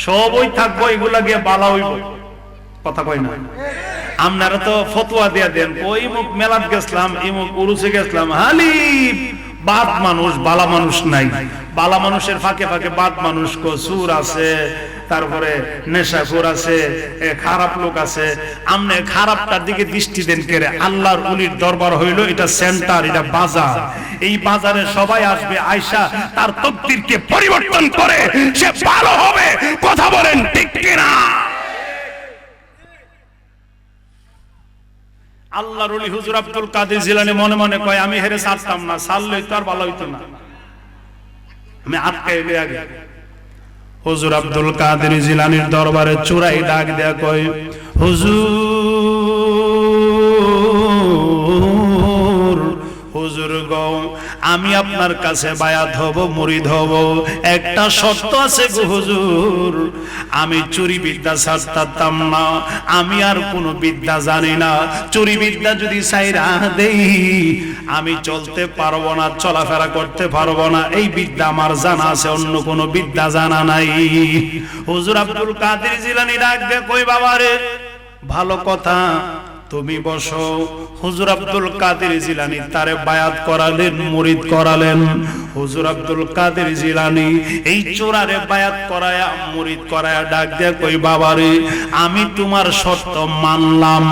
সবই থাকবো, এগুলা গিয়ে বালা হইব। কথা কয় না, আপনারা তো ফতোয়া দিয়া দেন, ওই মুখ মেলাত গেছিলাম, এই মুখ উরুসে গেছিলাম, হালি বাদ মানুষ, বালা মানুষ নাই। বালা মানুষের ফাঁকে ফাঁকে বাদ মানুষ, কসুর আছে, তারপরে নেশাখোর আছে, খারাপ লোক আছে। আমনে খারাপটার দিকে দৃষ্টি দেন কেরে। আল্লাহর ওলির দরবার হইলো এটা সেন্টার, এটা বাজার। এই বাজারে সবাই আসবে, আয়সা তার তকদিরকে পরিবর্তন করে সে ভালো হবে। কথা বলেন ঠিক কিনা? আল্লাহর ওলি হুজুর আব্দুল কাদের জিলানী মনে মনে কয় আমি হেরে ছাড়তাম না, ছাড়লেই তো আর ভালো হইতো না, আমি আটকাই লই আগে। হুজুর আব্দুল কাদের জিলানীর দরবারে চোরাই ডাক দেয়া কয়, হুজুর হুজুর গো আমি আপনার কাছে বায়াত হব, মুরিদ হব, একটা শর্ত আছে গো হুজুর, আমি চুরি বিদ্যা ছাড়তাম না, আমি আর কোনো বিদ্যা জানি না, চুরি বিদ্যা যদি ছাইরা দেই আমি চলতে পারবো না, চলাফেরা করতে পারবো না, এই বিদ্যা আমার জানা আছে, অন্য কোনো বিদ্যা জানা নাই। হুজুর আব্দুল কাদের জিলানী ডাক দিয়ে কই বাবারে ভালো কথা, তুমি বসো। হুজুর আব্দুল কাদের জিলানী তারে বায়াত করালেন, মুরিদ করালেন। হুজুর আব্দুল কাদের জিলানী এই চোরারে বায়াত করায়া, মুরিদ করায়া ডাক দিয়ে কই বাবারে আমি তোমার শর্ত মানলাম,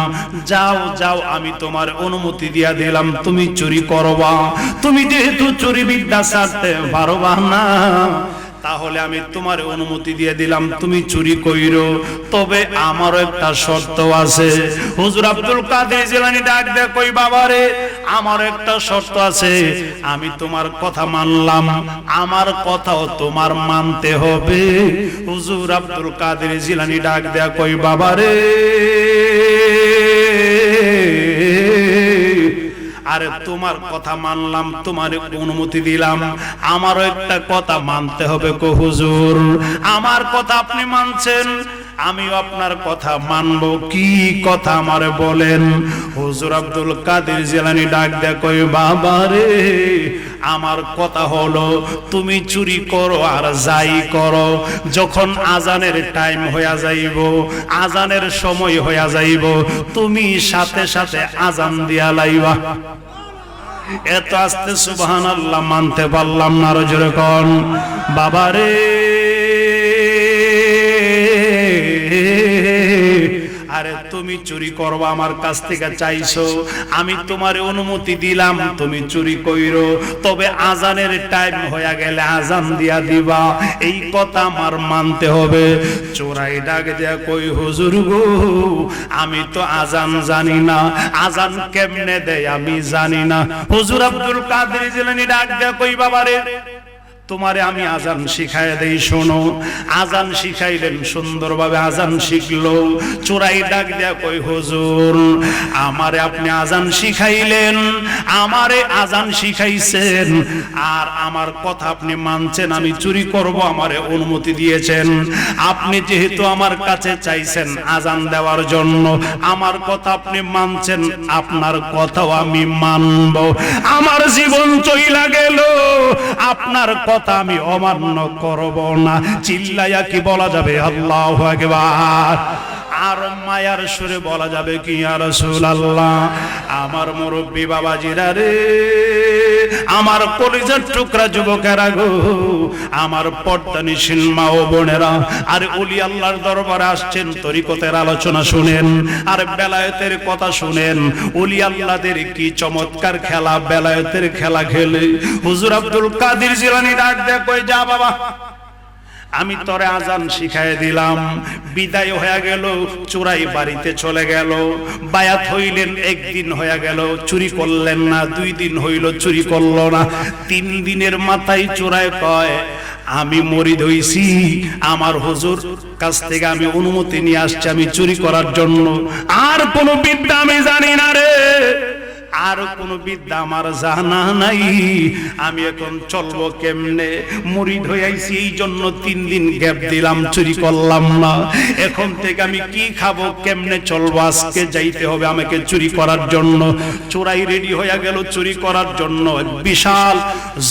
যাও যাও আমি তোমার অনুমতি দিয়া দিলাম, তুমি চুরি করবা, তুমি যেহেতু চুরি বিদ্যা ছাড়তে পারবা না তাহলে আমি তোমার অনুমতি দিয়ে দিলাম, তুমি চুরি কইরো, তবে আমারও একটা শর্ত আছে। হুজুর আব্দুল কাদের জিলানী ডাক দেয় কই বাবারে আমার একটা শর্ত আছে, আমি তোমার কথা মানলাম, আমার কথাও তোমার মানতে হবে। হুজুর আব্দুল কাদের জিলানী ডাক দেয় কই বাবারে আরে তোমার কথা মানলাম, তোমার অনুমতি দিলাম, আমারও একটা কথা মানতে হবে গো হুজুর, আমার কথা আপনি মানছেন, আমিও আপনার কথা মানব, কি কথা আমারে বলেন। হুজুর আব্দুল কাদের জিলানী ডাক দেয় কই বাবারে আমার কথা হলো তুমি চুরি করো আর যাই করো, যখন আজানের টাইম হইয়া যাইব, আজানের সময় হইয়া যাইব, তুমি সাথে সাথে আজান দিয়া লাইবা। এত আস্তে সুবহানাল্লাহ মানতে পারলাম না, আরো জোরে কোন বাবারে। আরে তুমি চুরি করবা আমার কাছ থেকে চাইছো, আমি তোমার অনুমতি দিলাম, তুমি চুরি কইরো, তবে আজানের টাইম হয়ে গেলে আজান দিয়া দিবা, এই কথা আমার মানতে হবে। চোরাই ডাক দেয়া কই হুজুর গো আমি তো আজান জানি না, আজান কেমনে দেয় আমি জানি না। হুজুর আব্দুল কাদের জিলানী ডাক দেয়া কই বাবারে তোমারে আমি আজান শিখায় দেই, শোনো। আজান শিখাইলেন, সুন্দরভাবে আজান শিখলো। চোরাই ডাক দেয়া কই হুজুর আমারে আপনি আজান শিখাইলেন, আমারে আজান শিখাইছেন, আর আমার কথা আপনি মানছেন, আমি চুরি করব আমারে অনুমতি দিয়েছেন, আপনি যেহেতু আমার কাছে চাইছেন আজান দেওয়ার জন্য, আমার কথা আপনি মানছেন, আপনার কথাও আমি মানব, আমার জীবন চইলা গেল আপনার কথা আমি অমান্য করব না। চিল্লাইয়া কি বলা যাবে আল্লাহু আকবার? আর মায়ার সুরে বলা যাবে কি ইয়া রাসূলুল্লাহ? আমার মুরব্বি বাবাজিরা রে, আমার কলিজার টুকরা যুবকেরা গো, আমার পর্দানিশীল মা ও বোনেরা, আর ওলি আল্লাহর দরবারে আসছেন, তরিকতের আলোচনা শুনেন আর বেলায়েতের কথা শুনেন। ওলি আল্লাহদের কি চমৎকার খেলা, বেলায়েতের খেলা খেলে। হুজুর আব্দুল কাদের জিলানী ডাক দেয় কই যা বাবা আমি তোরে আজান শিখাই দিলাম, বিদায় হয়ে গেল, চোরাই বাড়িতে চলে গেল, বায়াত হইলেন, একদিন হয়ে গেল চুরি করলেন না, 2 দিন হইল চুরি করলো না, 3 দিনের মাথায় চোরাই কয় আমি মুরিদ হইছি, আমার হুজুর কাছ থেকে আমি অনুমতি নিয়ে আসছি আমি চুরি করার জন্য, আর কোনো বিদ্যা আমি জানি না রে, আর কোন বিদ্যা আমার জানা নাই, আমি এখন চলবো কেমনে, মুরিদ হইয়াছি এই জন্য 3 দিন গ্যাপ দিলাম, চুরি করলাম না, এখন থেকে আমি কি খাবো, কেমনে চলবো, আজকে যাইতে হবে আমাকে চুরি করার জন্য। চোরাই রেডি হয়ে গেল চুরি করার জন্য, বিশাল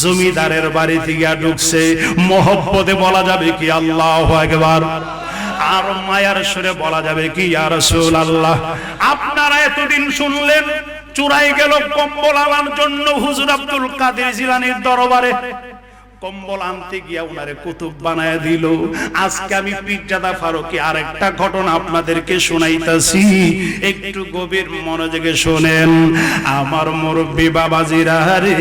জমিদারের বাড়ি থেকে ঢুকছে, মহব্বতে বলা যাবে কি আল্লাহু আকবার, আর মায়ার সুরে বলা যাবে কি ইয়া রাসূলুল্লাহ। আপনারা এতদিন শুনলেন চুরাই গেল কম্বল আনার জন্য হুজুর আব্দুল কাদের জিলানীর দরবারে, কম্বল আনতে গিয়া উনারে কুতুব বানায় দিল। আজকে আমি পীরজাদা ফারুকী আরেকটা ঘটনা আপনাদেরকে শোনাইতাছি, একটু গভীর মনোযোগে শোনেন। আমার মুরব্বি বাবাজিরা রে,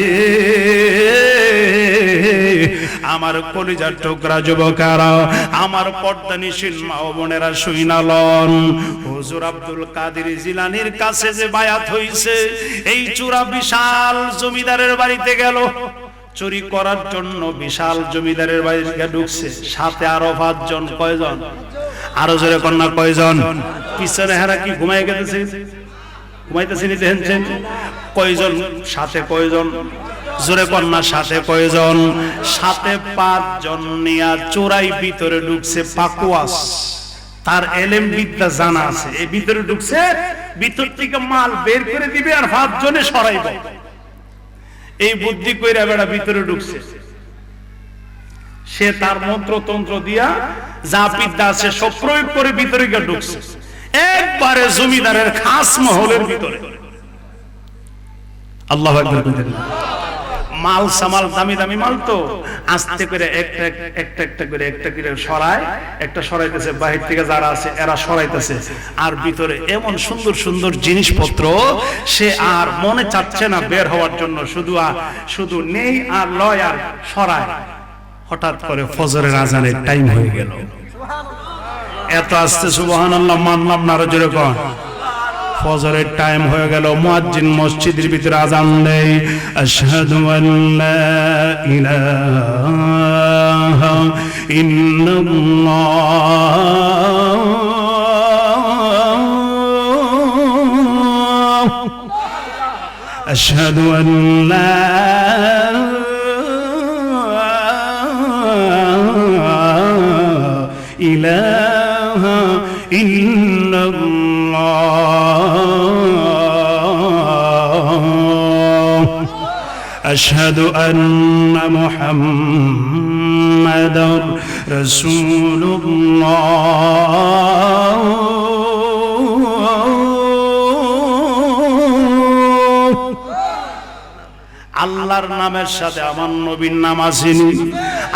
আমার কলিজার টুকরা যুবকেরা, আমার পর্দানিশীল মা ও বোনেরা শুইনালন, হুজুর আব্দুল কাদের জিলানীর কাছে যে বায়াত হইছে, এই চূড়া বিশাল জমিদারের বাড়িতে গেল চুরি করার জন্য, বিশাল জমিদারের বাড়িতে ঢুকছে, সাথে আরো 5 জন, কয়জন? আরো জোরে কন্যা কয়জন? পিছনে হেরা কি ঘুমাই গেছে? ঘুমাইতেছেন দেখেন কয়জন সাথে, কয়জন জোরে কন্যা সাথে, কয়জন সাথে 5 জন নিয়া চোরাই ভিতরে ঢুকছে। পাকুয়াস, তার এলেম বিদ্যা জানা আছে, এই ভিতরে ঢুকছে, ভিতর থেকে মাল বের করে দিবে আর 5 জনে সরাইবে। এই বুদ্ধি কইরা বেড়া ভিতরে ঢুকছে। সে তার মন্ত্রতন্ত্র দিয়া যা বিদ্যা আছে সব প্রয়োগ করে ভিতরে গিয়ে ঢুকছে, একবারে জমিদারের খাস মহলের ভিতরে। আল্লাহু আকবার। মাল সামাল দামি দামি মাল তো আস্তে করে একটা করে সরায়, একটা সরাইতেছে, বাহির থেকে যারা আছে এরা সরাইতেছে, আর ভিতরে এমন সুন্দর সুন্দর জিনিসপত্র সে আর মনে চাচ্ছে না বের হওয়ার জন্য, শুধু নেই আর লয় আর সরায়। হঠাৎ করে ফজরের আজানের টাইম হয়ে গেল। এত আস্তে সুবহানাল্লাহ মানলাম না, আরো জোরে কোন। ফজরের টাইম হয়ে গেল, মুয়াজ্জিন মসজিদের ভিতরে আযান দেয়, আশহাদু আল্লা ইলাহা ইল্লাল্লাহ, আশহাদু আল্লা ইলাহা ইল্লাল্লাহ, আশহাদু আন্না মুহাম্মাদার রাসূলুল্লাহ। আল্লাহর নামের সাথে আমার নবীর নাম আসেনি,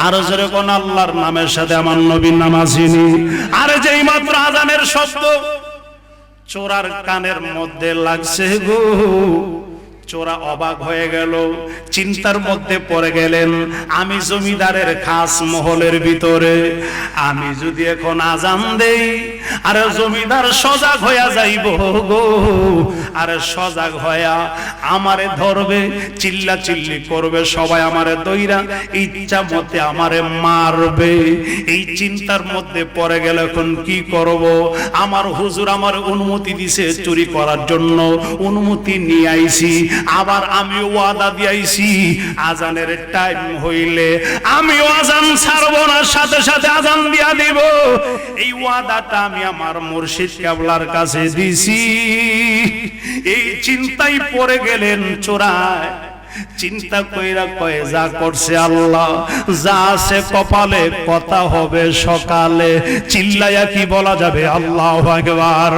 আরো জোরে কোন আল্লাহর নামের সাথে আমার নবীর নাম আসেনি। আরে যেই মাত্র আজানের শব্দ চোরার কানের মধ্যে লাগছে গো, চোরা অবাক হয়ে গেল, চিন্তার মধ্যে পড়ে গেলেন। আমি জমিদারের খাস মহলের ভিতরে, আমি যদি এখন আজান দেই আরে জমিদার সজাগ হইয়া যাইব গো, আরে সজাগ হইয়া আমারে ধরবে, চিল্লা চিল্লি করবে, সবাই আমারে দইরা ইচ্ছা মতে আমারে মারবে। এই চিন্তার মধ্যে পড়ে গেল এখন কি করব। আমার হুজুর আমার অনুমতি দিছে চুরি করার জন্য, অনুমতি নিয়ে আইছি, আবার আমি ওয়াদা দিয়েছি আজানের টাইম হইলে আমিও আজান ছাড়বো না, সাথে সাথে আজান দিয়া দিব। এই ওয়াদাটা আমি আমার মুর্শিদ কেবলার কাছে দিছি। এই চিন্তাই পড়ে গেলেন চোরায়, চিন্তা কইরা কয়ে যা করছে আল্লাহ, যা আছে কপালে কথা হবে সকালে, চিল্লাইয়া কি বলা যাবে আল্লাহু আকবার।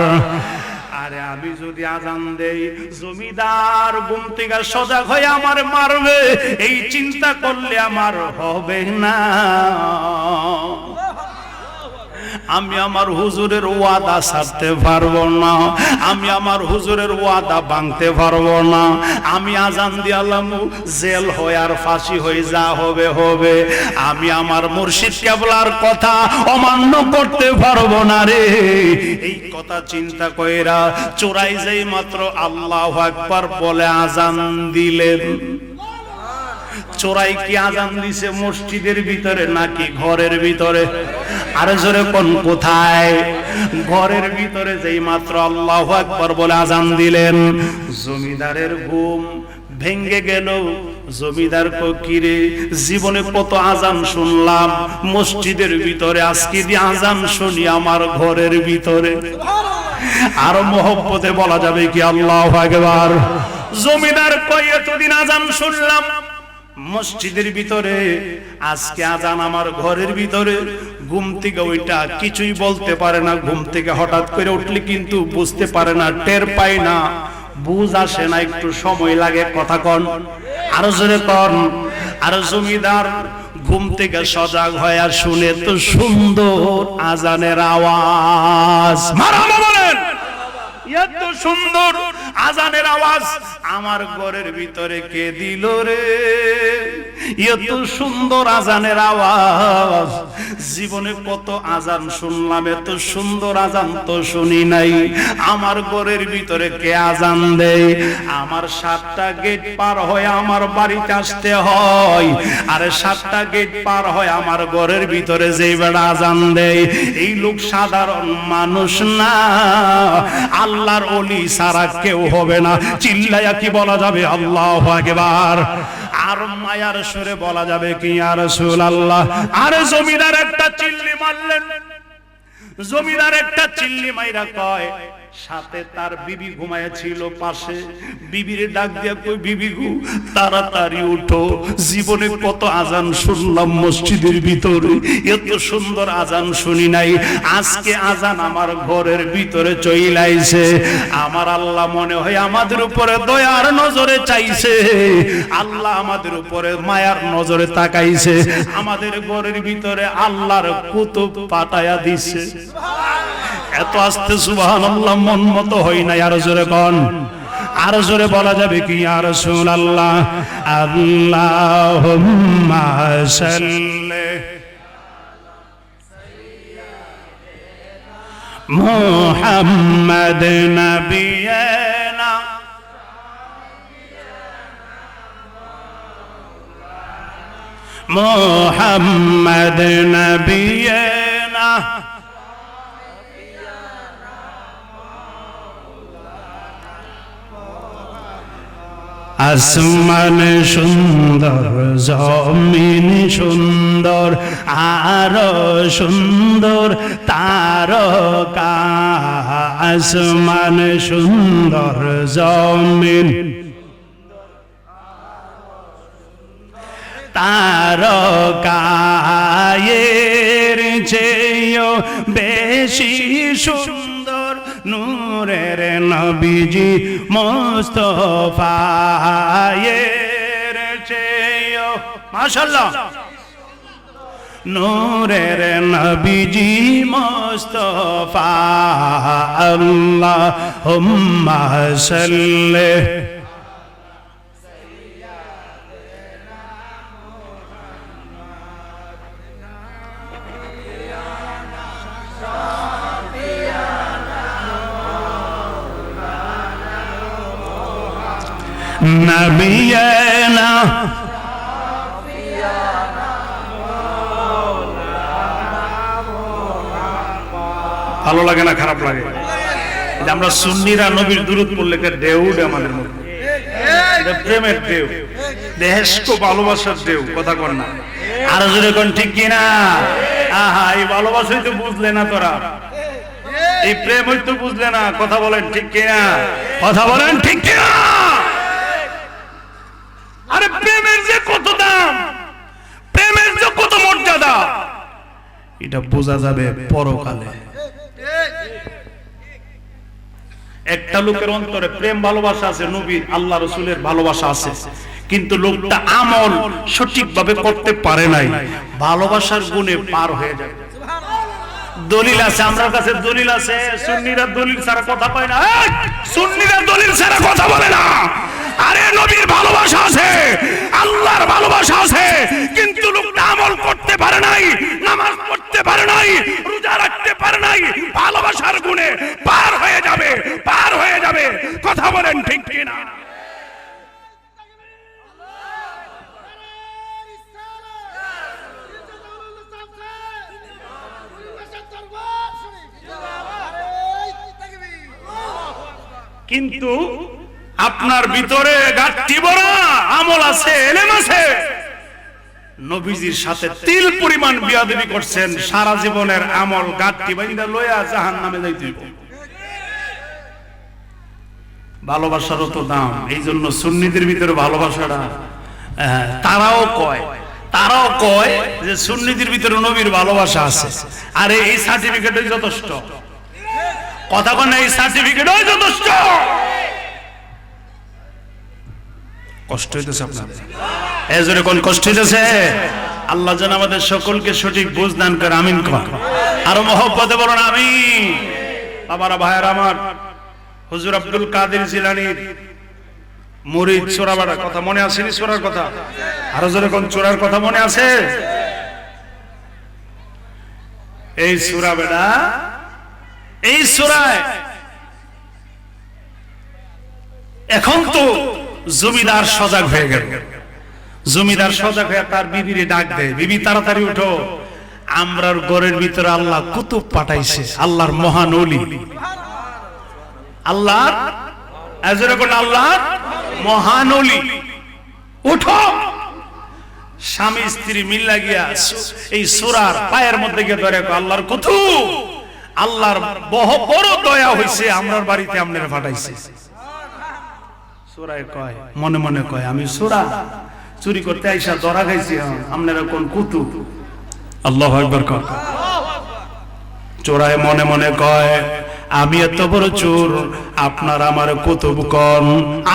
আরে আমি যদি আজান দেই জমিদার ঘুম থেকে সজাগ হয়ে আমার মারবে, এই চিন্তা করলে আমার হবে না। আমি আমার হুজুরের ওয়াদা ছাড়তে পারবো না, আমি আমার হুজুরের ওয়াদা ভাঙতে পারবো না। আমি আজান দিয়ালাম, জেল হয় আর ফাঁসি হয়ে যা হবে হবে, আমি আমার মুর্শিদ কেবলার কথা অমান্য করতে পারবো না রে। এই কথা চিন্তা কইরা চোরাই যেই মাত্র আল্লাহু আকবার বলে আজান দিলেন। চোরাই কি আজান দিছে মসজিদের ভিতরে নাকি ঘরের ভিতরে? আরে জোরে কোন কোথায়? ঘরের ভিতরে যেই মাত্র আল্লাহু আকবার বলে আজান দিলেন, জমিদারের ঘুম ভেঙ্গে গেল। জমিদার কিরে জীবনে কত আজান শুনলাম মসজিদের ভিতরে, আজকে দিয়ে আজান শুনি আমার ঘরের ভিতরে। আরো মহব্বতে বলা যাবে কি আল্লাহু আকবার। জমিদার কয় এতদিন আজান শুনলাম মসজিদের ভিতরে, আজকে আজান আমার ঘরের ভিতরে। ঘুম থেকে ওইটা কিছুই বলতে পারে না, ঘুম থেকে হঠাৎ করে উঠলে কিন্তু বুঝতে পারে না, টের পায় না, বুঝ আসে না, একটু সময় লাগে। কথা কন, আরো জোরে কন। আর জমিদার ঘুম থেকে সজাগ হয়ে শুনে তো সুন্দর আজানের আওয়াজ, মারহাবা বলেন, এত সুন্দর আজানের আওয়াজ আমার ঘরের ভিতরে কে দিল রে? এত সুন্দর আজানের আওয়াজ, জীবনে কত আজান শুনলাম, এত সুন্দর আজান তো শুনি নাই। আমার ঘরের ভিতরে কে আজান দেয়? আমার 7টা গেট পার হয়ে আমার বাড়িতে আসতে হয়, আর 7টা গেট পার হয়ে আমার ঘরের ভিতরে যেই বেড়া আজান দেয়, এই লোক সাধারণ মানুষ না, আল্লাহর ওলি ছাড়া কেউ হবে না। চিল্লায়া কি বলা যাবে আল্লাহু আকবার? আর মায়ার সুরে বলা যাবে কি ইয়া রাসূলুল্লাহ? আর জমিদার একটা চিল্লি মারলেন, জমিদার একটা চিল্লি মাইরা কয়, সাথে তার বিবি ঘুমাইছিল পাশে, বিবিরে ডাক দিয়া কই, বিবি গো তাড়াতাড়ি উঠো, জীবনে কত আজান শুনলাম মসজিদের ভিতরে, এত সুন্দর আজান শুনি নাই, আজকে আজান আমার ঘরের ভিতরে চইলাইছে। আমার আল্লাহ মনে হয় আমাদের উপরে দয়ার নজরে চাইছে, আল্লাহ আমাদের উপরে মায়ার নজরে তাকাইছে, আমাদের ঘরের ভিতরে আল্লাহর কুতুব পাঠায়া দিছে। এত আস্তে সুবহানাল্লাহ মন মতো হয় না, আরো জোরে কোন, আরো জোরে বলা যাবে কি ইয়া রাসূলুল্লাহ? আল্লাহুম্মা সাল্লি মুহাম্মাদ নাবিয়ানা মুহাম্মাদ নাবিয়ানা আসমান সুন্দর, জমিন সুন্দর, আরো সুন্দর তারকা। আসমান সুন্দর, জমিন তারকায়ের চেয়েও বেশি সুন্দর নূরের নবীজি মুস্তাফায়ের চেয়েও, মাশাআল্লাহ, নূরের নবীজি মুস্তাফা। আল্লাহুম্মা সাল্লি নবিয়ানা ভালো লাগে না খারাপ লাগে? আমরা সুন্নিরা নবীর দুরূদ পড়লে ঢেউ উঠে আমাদের মধ্যে, প্রেমের ঢেউ, দেশক ভালোবাসার ঢেউ, কথা কর না? আর জোরে কোন ঠিক কিনা? আহা, এই ভালোবাসাই তো বুঝলে না তোরা, এই প্রেম হয়তো বুঝলে না, কথা বলেন ঠিক কিনা? কথা বলেন ঠিক কিনা? আরে প্রেমের যে কত দাম, প্রেমের যে কত মর্যাদা, এটা বোঝা যাবে পরকালে। একটা লোকের অন্তরে প্রেম ভালোবাসা আছে, নবী আল্লাহ রাসূলের ভালোবাসা আছে, কিন্তু লোকটা আমল সঠিকভাবে করতে পারে নাই, ভালোবাসার গুণে পার হয়ে যায়। দলিল আছে, আমার কাছে দলিল আছে, সুন্নিরা দলিল ছাড়া কথা কয় না, সুন্নিরা দলিল ছাড়া কথা বলে না। আরে নবীর ভালোবাসা আছে, আল্লাহর ভালোবাসা আছে, কিন্তু লোকটা আমল করতে পারে নাই, নামাজ পড়তে পারে নাই, রোজা রাখতে পারে নাই, ভালোবাসার গুণে পার হয়ে যাবে, পার হয়ে যাবে। কথা বলেন ঠিক কি না? কিন্তু আপনার ভিতরে ঘাটতি বড় আমল আছে, এলেম আছে, নবীজির সাথে তিল পরিমাণ বিয়াদবি করছেন, সারা জীবনের আমল ঘাটতি বাইন্দা লইয়া জাহান্নামে যাইতে হইব। ভালোবাসারও তো দাম, এই জন্য সুন্নিদের ভিতরে ভালোবাসাটা, তারাও কয় যে সুন্নিদের ভিতরে নবীর ভালোবাসা আছে। আরে এই সার্টিফিকেটই যথেষ্ট, কথা কোন, এই সার্টিফিকেটই যথেষ্ট। কষ্ট হইতেছে আপনাদের, এজরে কোন কষ্ট হইতেছে? আল্লাহ যেন আমাদের সকলকে সঠিক বুঝ দান করে, আমিন কর। আরো মহব্বতে বলুন আমিন। বাবারা, ভাইয়ারা আমার, হুজুর আব্দুল কাদের জিলানীর মুরিদ চোরা বেড়া কথা মনে আসেনি? চোরার কথা আরো জোরে কোন চোরার কথা মনে আছে? এই সূরা বেড়া, এই সূরায় এখন তো জমিদার সজাগ হয়ে গেল। জমিদার সজাগ হয়ে তার বিবিরে ডাক দেয়, বিবি তাড়াতাড়ি উঠো, আমরার ঘরের ভিতরে আল্লাহ কুতুব পাঠাইছে, আল্লাহর মহান ওলি, আল্লাহর আল্লাহর মহান ওলি, উঠো। স্বামী স্ত্রী মিল্লা গিয়া এই সূরার পায়ের মধ্যে গিয়ে ধরে আল্লাহর কুতুব, আল্লাহর বড় দয়া হইছে, আমরার বাড়িতে আপনারা পাঠাইছে। সূরায় কয়, মনে মনে কয় আমি সূরা চুরি করতে আইসা ধরা খাইছি, আপনারা কোন কুতুব? আল্লাহু আকবার কয়। চোরায় মনে মনে কয় আমি এত বড় চোর, আপনার আমার কুতুব কোন?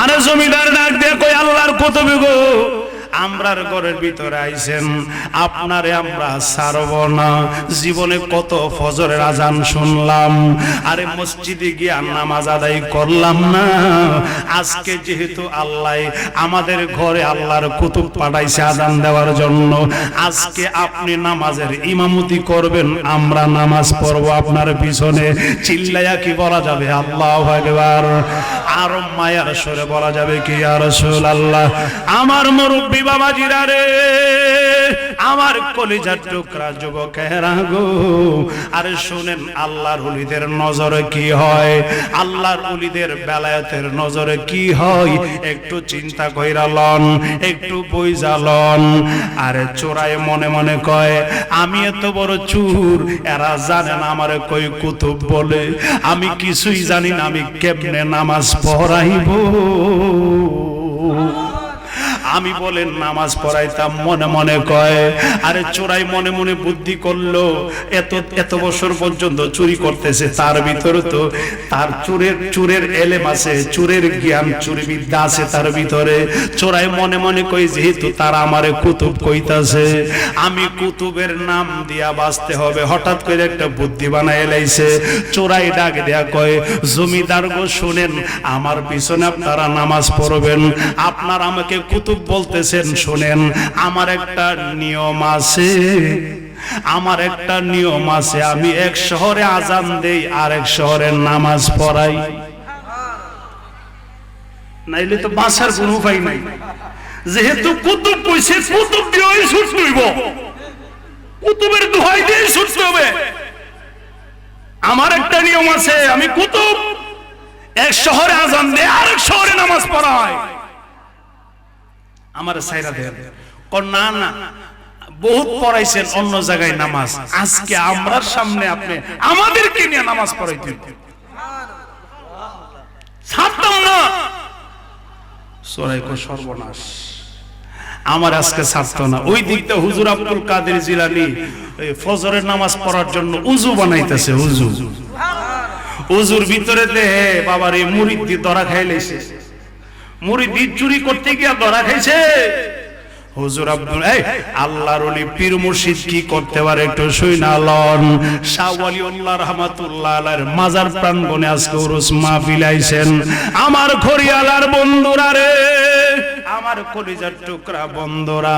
আরে জমিদার ডাক দিয়ে কয় আল্লাহর কুতুব গো, আমরার ঘরের ভিতরে আইছেন, আপনারে আমরা ছাড়ব না। জীবনে কত ফজরের আজান শুনলাম, আরে মসজিদে গিয়ে নামাজ আদায় করলাম না। আজকে যেহেতু আল্লাহ আমাদের ঘরে আল্লাহর কুতুব পাঠাইছে আজান দেওয়ার জন্য, আজকে আপনি নামাজের ইমামতি করবেন, আমরা নামাজ পড়ব আপনার পিছনে। চিল্লায়া কি বলা যাবে আল্লাহু আকবার? আর মায়ার সুরে বলা যাবে কি ইয়া রাসূলুল্লাহ? আমার মুরব্বি বাবাজিরা রে, আমার কলিজার টুকরা যুবকেরা গো, আরে শুনেন আল্লাহর ওলিদের নজরে কি হয়, আল্লাহর ওলিদের বেলায়েতের নজরে কি হয়, একটু চিন্তা কইরা লন, একটু বুঝা লন। আরে চোরায় মনে মনে কয় আমি এত বড় চুর, এরা জানে না আমারে কই কুতুব বলে, আমি কিছুই জানি না, আমি কেমনে নামাজ পড়াইব? আমি বলেন নামাজ পড়াইতাম, মনে মনে কয়। আরে চোরাই মনে মনে বুদ্ধি করলো, এত বছর পর্যন্ত চুরি করতেছে, তার ভিতরে তো তার চোরের এলেম আছে, চোরের জ্ঞান, চুরি বিদ্যা আছে তার ভিতরে। চোরাই মনে মনে কই যেহেতু তারা আমারে কুতুব কইতাছে, আমি কুতুবের নাম দিয়া বাঁচতে হবে। হঠাৎ করে একটা বুদ্ধি বানায় লাইছে। চোরাই ডাক দেয়া কয় জমিদার গো শুনেন, আমার পিছনে আপনারা নামাজ পড়বেন, আপনার আমাকে কুতুব বলতেছেন, শুনেন আমার একটা নিয়ম আছে, আমার একটা নিয়ম আছে, আমি এক শহরে আজান দেই আর এক শহরে নামাজ পড়াই, নাইলে তো বাঁচার কোনো উপায় নাই। যেহেতু কুতুব কইছে, কুতুব দিয়েই ছুটতে হইব, কুতুবের দোহাই দিয়ে ছুটতে হবে। আমার একটা নিয়ম আছে, আমি কুতুব এক শহরে আজান দেই আর এক শহরে নামাজ পড়াই, আমার সাইরা দেন। না না, বহুত পড়াইছেন অন্য জায়গায় নামাজ, আজকে আমরার সামনে আপনি আমাদেরকে নিয়ে নামাজ পড়াইতেন, ছাড়তাম না। সরাইকো সর্বনাশ, আমার আজকে ছাড়তো না। ওই দিকটা হুজুর আব্দুল কাদের জিলানী ফজরের নামাজ পড়ার জন্য উজু বানাইতেছে, উজু, উজুর ভিতরে দেহে বাবার এই মুরিদ দিয়ে ধরা খাইলেছে, মুরিদ চুরি করতে গিয়া ধরা খাইছে। হুজুর আব্দুল আল্লাহর ওলি পীর মুর্শিদ কি করতে পারে একটু শুইনা লন। শাহ ওয়ালিউল্লাহ রাহমাতুল্লাহ আলাইহির মাজার প্রাঙ্গণে আজকে উরুস মাহফিল আইছেন। আমার খড়িয়ালার বন্ধুরা রে, আমার কলিজার টুকরা বন্ধুরা,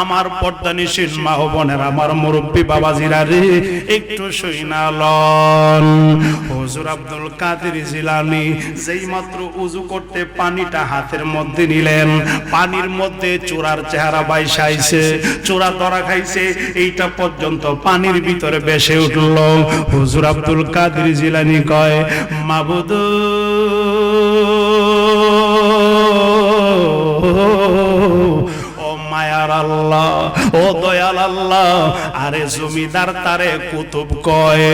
আমার পর্দানিশীন মা ও বোনের, আমার মুরব্বী বাবাজিরা রে, একটু শুইনা লন। হুজুর আব্দুল কাদের জিলানী যেই মাত্র উযু করতে পানিটা হাতের মধ্যে নিলেন, পানির মধ্যে চোরার চেহারা বাইসাইছে, চোরা ধরা খাইছে, এইটা পর্যন্ত পানির ভিতরে ভেসে উঠল। হুজুর আব্দুল কাদের জিলানী কয় মাবুদ ও মায়ার আল্লাহ, ও দয়াল আল্লাহ, আরে জমিদার তারে কুতুব কয়,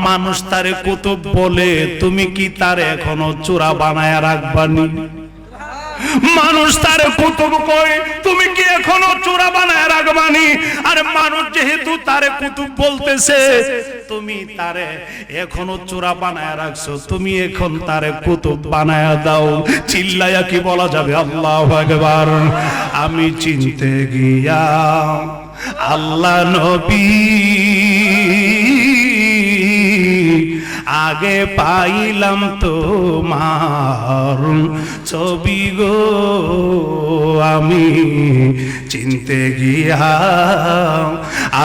মানুষ তারে কুতুব বলে, তুমি কি তারে এখনো চোরা বানায়া রাখবানি? মানুষ তারে কুতুব কয়, তুমি কি এখনো চোরা বানায় রাখবানি? আরে মানুষ যেহেতু তারে কুতুব বলতেছে, তুমি তারে এখনো চোরা বানায় রাখছো, তুমি এখন তারে কুতুব বানায় দাও। চিল্লায়া কি বলা যাবে আল্লাহু আকবার? আমি চিনতে গিয়া আল্লাহ নবী আগে পাইলাম তোমার ছবি গো আমি চিনতে গিয়া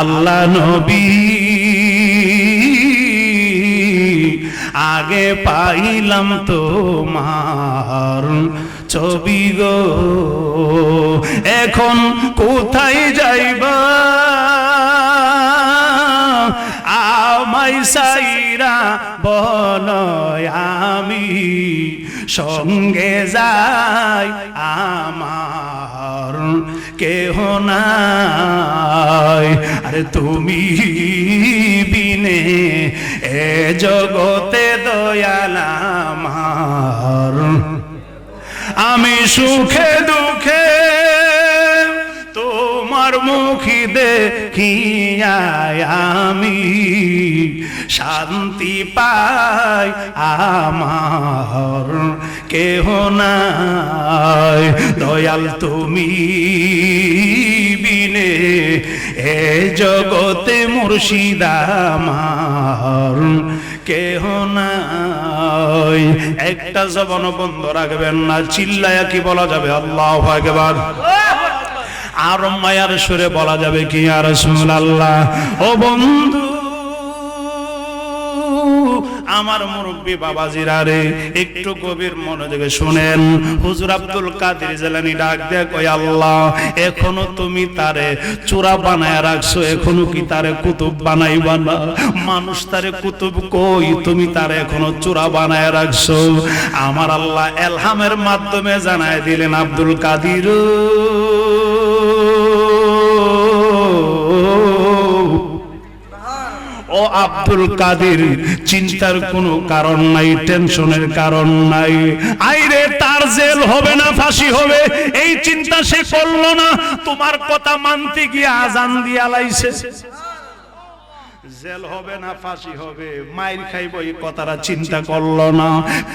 আল্লাহ নবী আগে পাইলাম তোমার ছবি গো এখন কোথায় যাইবা আমায় সাইরা বলয় আমি সঙ্গে যাই আমার কেহ নাই আরে তুমি বিনে এ জগতে দয়াল আমার আমি সুখে দুঃখে তোমার মুখি দেখিয়া আমি শান্তি পাই আমার কেহ নাই দয়াল তুমি বিনে এ জগতে মুর্শিদ আমার কেহ নাই। একটা জবান বন্ধ রাখবেন না, চিল্লায়া কি বলা যাবে আল্লাহু আকবার, আর মায়ার সুরে বলা যাবে কি ইয়া রাসূলুল্লাহ। ও বন্ধু আমার মুরব্বী বাবাজিরা রে, একটু গভীর মনোযোগে শুনেন। হুজুর আব্দুল কাদের জিলানী ডাক দেয় কই আল্লাহ এখনো তুমি তারে চূড়া বানায় রাখছো, এখনো কি তারে কুতুব বানাইবা না? মানুষ তারে কুতুব কই, তুমি তারে এখনো চূড়া বানায় রাখছো। আমার আল্লাহ এলহামের মাধ্যমে জানায় দিলেন আব্দুল কাদের ও আব্দুল কাদের চিন্তার কোনো কারণ নাই, টেনশনের কারণ নাই। আইরে তার জেল হবে না ফাঁসি হবে এই চিন্তা সে করলো না, তোমার কথা মানতে গিয়ে আজান দিয়া লাইছে। জেল হবে না ফাঁসি হবে, মাইর খাইব এই কথাটা চিন্তা করলো না।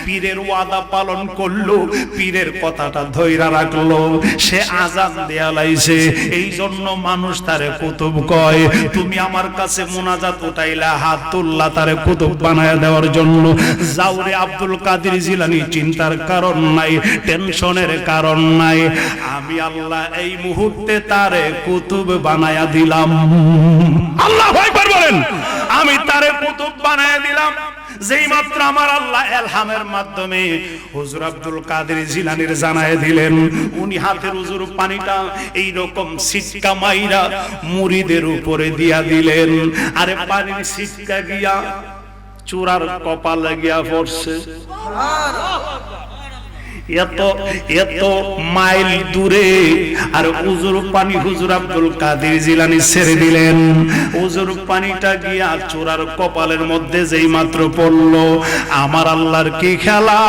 পীরের ওয়াদা পালন করলো, পীরের কথাটা ধইরা রাখলো, সে আজান দেয়া লাইছে। এই জন্য মানুষ তারে কুতুব কয়। তুমি আমার কাছে মুনাজাত উঠাইলা, হাত তুললা তারে কুতুব বানায় দেওয়ার জন্য। যাওরে আব্দুল কাদের জিলানী চিন্তার কারণ নাই, টেনশনের কারণ নাই। আমি আল্লাহ এই মুহূর্তে তারে কুতুব বানায়া দিলাম। আল্লাহু আকবার বলেন। আমি তারে কুতুব বানায় দিলাম। যেই মাত্র আমার আল্লাহ এলহামের মাধ্যমে হুজুর আব্দুল কাদের জিলানীর জানায় দিলেন, উনি হাতের হুজুর পানিটা এই রকম সিটকা মাইরা মুরিদের উপরে দিয়া দিলেন। আরে পানির সিটকা গিয়া চূড়ার কপালে গিয়া পড়ছে। এত মাইল দূরে আর হুজুর পানি হুজুর আব্দুল কাদের জিলানী ছেড়ে দিলেন। হুজুর পানিটা গিয়া চূড়ার কপালের মধ্যে যেই মাত্র পড়লো, আমার আল্লাহর কি খেলা।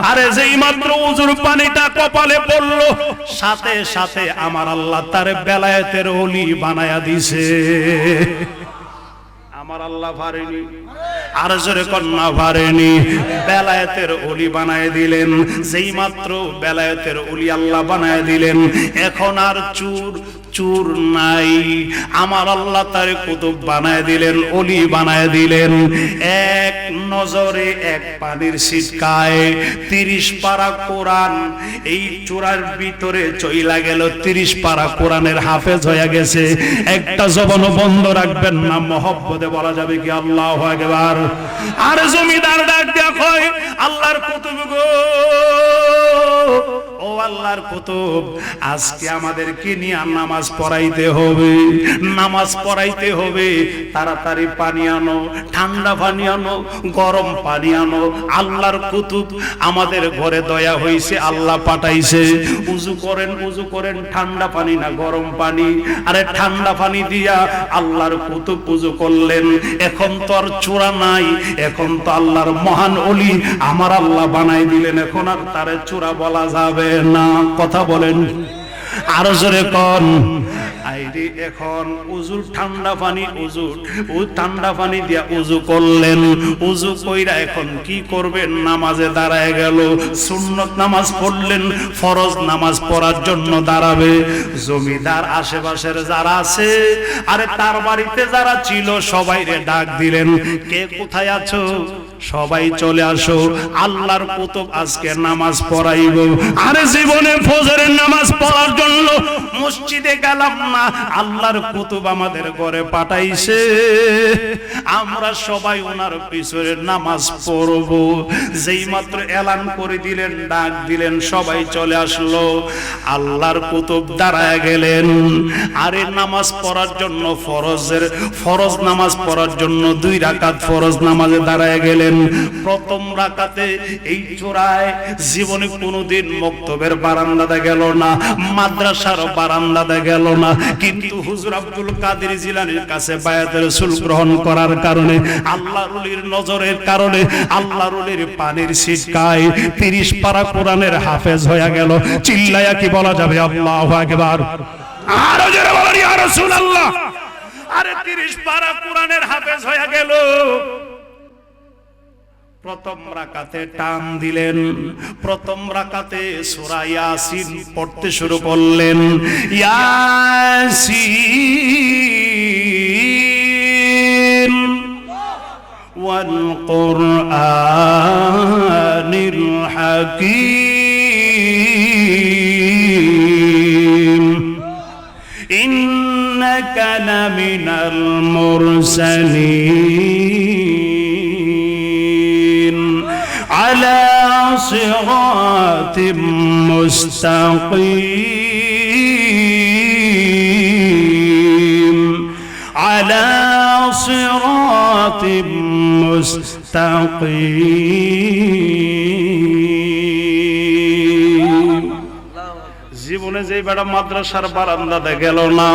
আরে যেই মাত্র হুজুর পানিটা কপালে পড়লো, সাথে সাথে আমার আল্লাহ তার বেলায়েতের ওলি বানায়া দিছে। আমার আল্লাহ পারেনি, আর জোরে কন্যা পারেনি, বেলায়েতের ওলি বানায় দিলেন। যেই মাত্র বেলায়েতের ওলি আল্লাহ বানায় দিলেন, এখন আর চুর নাই। আমার আল্লাহ তার কুতুব বানায় দিলেন, ওলি বানায় দিলেন। এক নজরে এক পানির ছিটকায় 30 পারা কোরআন এই চূড়ার ভিতরে চইলা গেল। 30 পারা কোরআনের হাফেজ হয়ে গেছে। একটা জবানও বন্ধ রাখবেন না, মহব্বতে বলা যাবে কি আল্লাহু আকবার। আর জমিদার ডাক দেয়া কয় আল্লাহর কুতুব গো, ও আল্লাহর কুতুব, আজকে আমাদেরকে নিয়ে নামাজ পড়াইতে হবে, নামাজ পড়াইতে হবে। তাড়াতাড়ি পানি আনো, ঠান্ডা পানি আনো, গরম পানি আনো। আল্লাহর কুতুব আমাদের ঘরে দয়া হইছে, আল্লাহ পাঠাইছে। উযু করেন, ঠান্ডা পানি না গরম পানি। আরে ঠান্ডা পানি দিয়া আল্লাহর কুতুব উযু করলেন। এখন তো আর চূড়া নাই, এখন তো আল্লাহর মহান ওলি আমার আল্লাহ বানাই দিলেন। এখন আর তারে চূড়া বলা যাবে না। কথা বলেন আরো জোরে কোন। আইরে এখন উজুর ঠান্ডা পানি, ও ঠান্ডা পানি দিয়া উজু করলেন। উজু কইরা এখন কি করবেন? নামাজে দাঁড়ায় গেল। সুন্নত নামাজ পড়লেন, ফরজ নামাজ পড়ার জন্য দাঁড়াবে। জমিদার আশেপাশের যারা আছে, আরে তার বাড়িতে যারা ছিল সবাইরে ডাক দিলেন, কে কোথায় আছো? সবাই চলে আসো, আল্লাহর কুতুব আজকে নামাজ পড়াইব। আরে জীবনে ফজরের নামাজ পড়ার জন্য মসজিদে গেলাম না, আল্লাহর কুতুব আমাদের ঘরে পাঠাইছে, আমরা সবাই ওনার পিছনে নামাজ পড়ব। যেই মাত্র এলান করে দিলেন, ডাক দিলেন, সবাই চলে আসলো, আল্লাহর কুতুব দাঁড়ায় গেলেন। আরে নামাজ পড়ার জন্য ফরজ নামাজ পড়ার জন্য 2 রাকাত ফরজ নামাজে দাঁড়ায় গেলেন। প্রথম রাকাতে এই চূড়ায় জীবনে কোনোদিন মক্তবের বারান্দাতে গেল না, মাদ্রাসার বারান্দাতে গেল না, কিন্তু হুজুর আব্দুল কাদের জিলানীর কাছে বায়াতে রাসূল গ্রহণ করার কারণে, আল্লাহর ওলির নজরের কারণে, আল্লাহর ওলির পানির ছিটকায় 30 পারা কোরআনের হাফেজ হয়ে গেল। চিল্লায়া কি বলা যাবে আল্লাহু আকবার? আরো জোরে বলেন ইয়া রাসূলুল্লাহ। আরে 30 পারা কোরআনের হাফেজ হয়ে গেল। প্রথম রাকাতে টান দিলেন, প্রথম রাকাতে সূরা ইয়াসিন পড়তে শুরু করলেন। ইয়াসিন ওয়াল কুরআনিল হাকীম ইন্নাকা লামিনাল মুরসালিন আলা সিরাতিম মুস্তাকিম আলা সিরাতিম মুস্তাকিম। জীবনে যে বেটা মাদ্রাসার বারান্দাতে গেল না,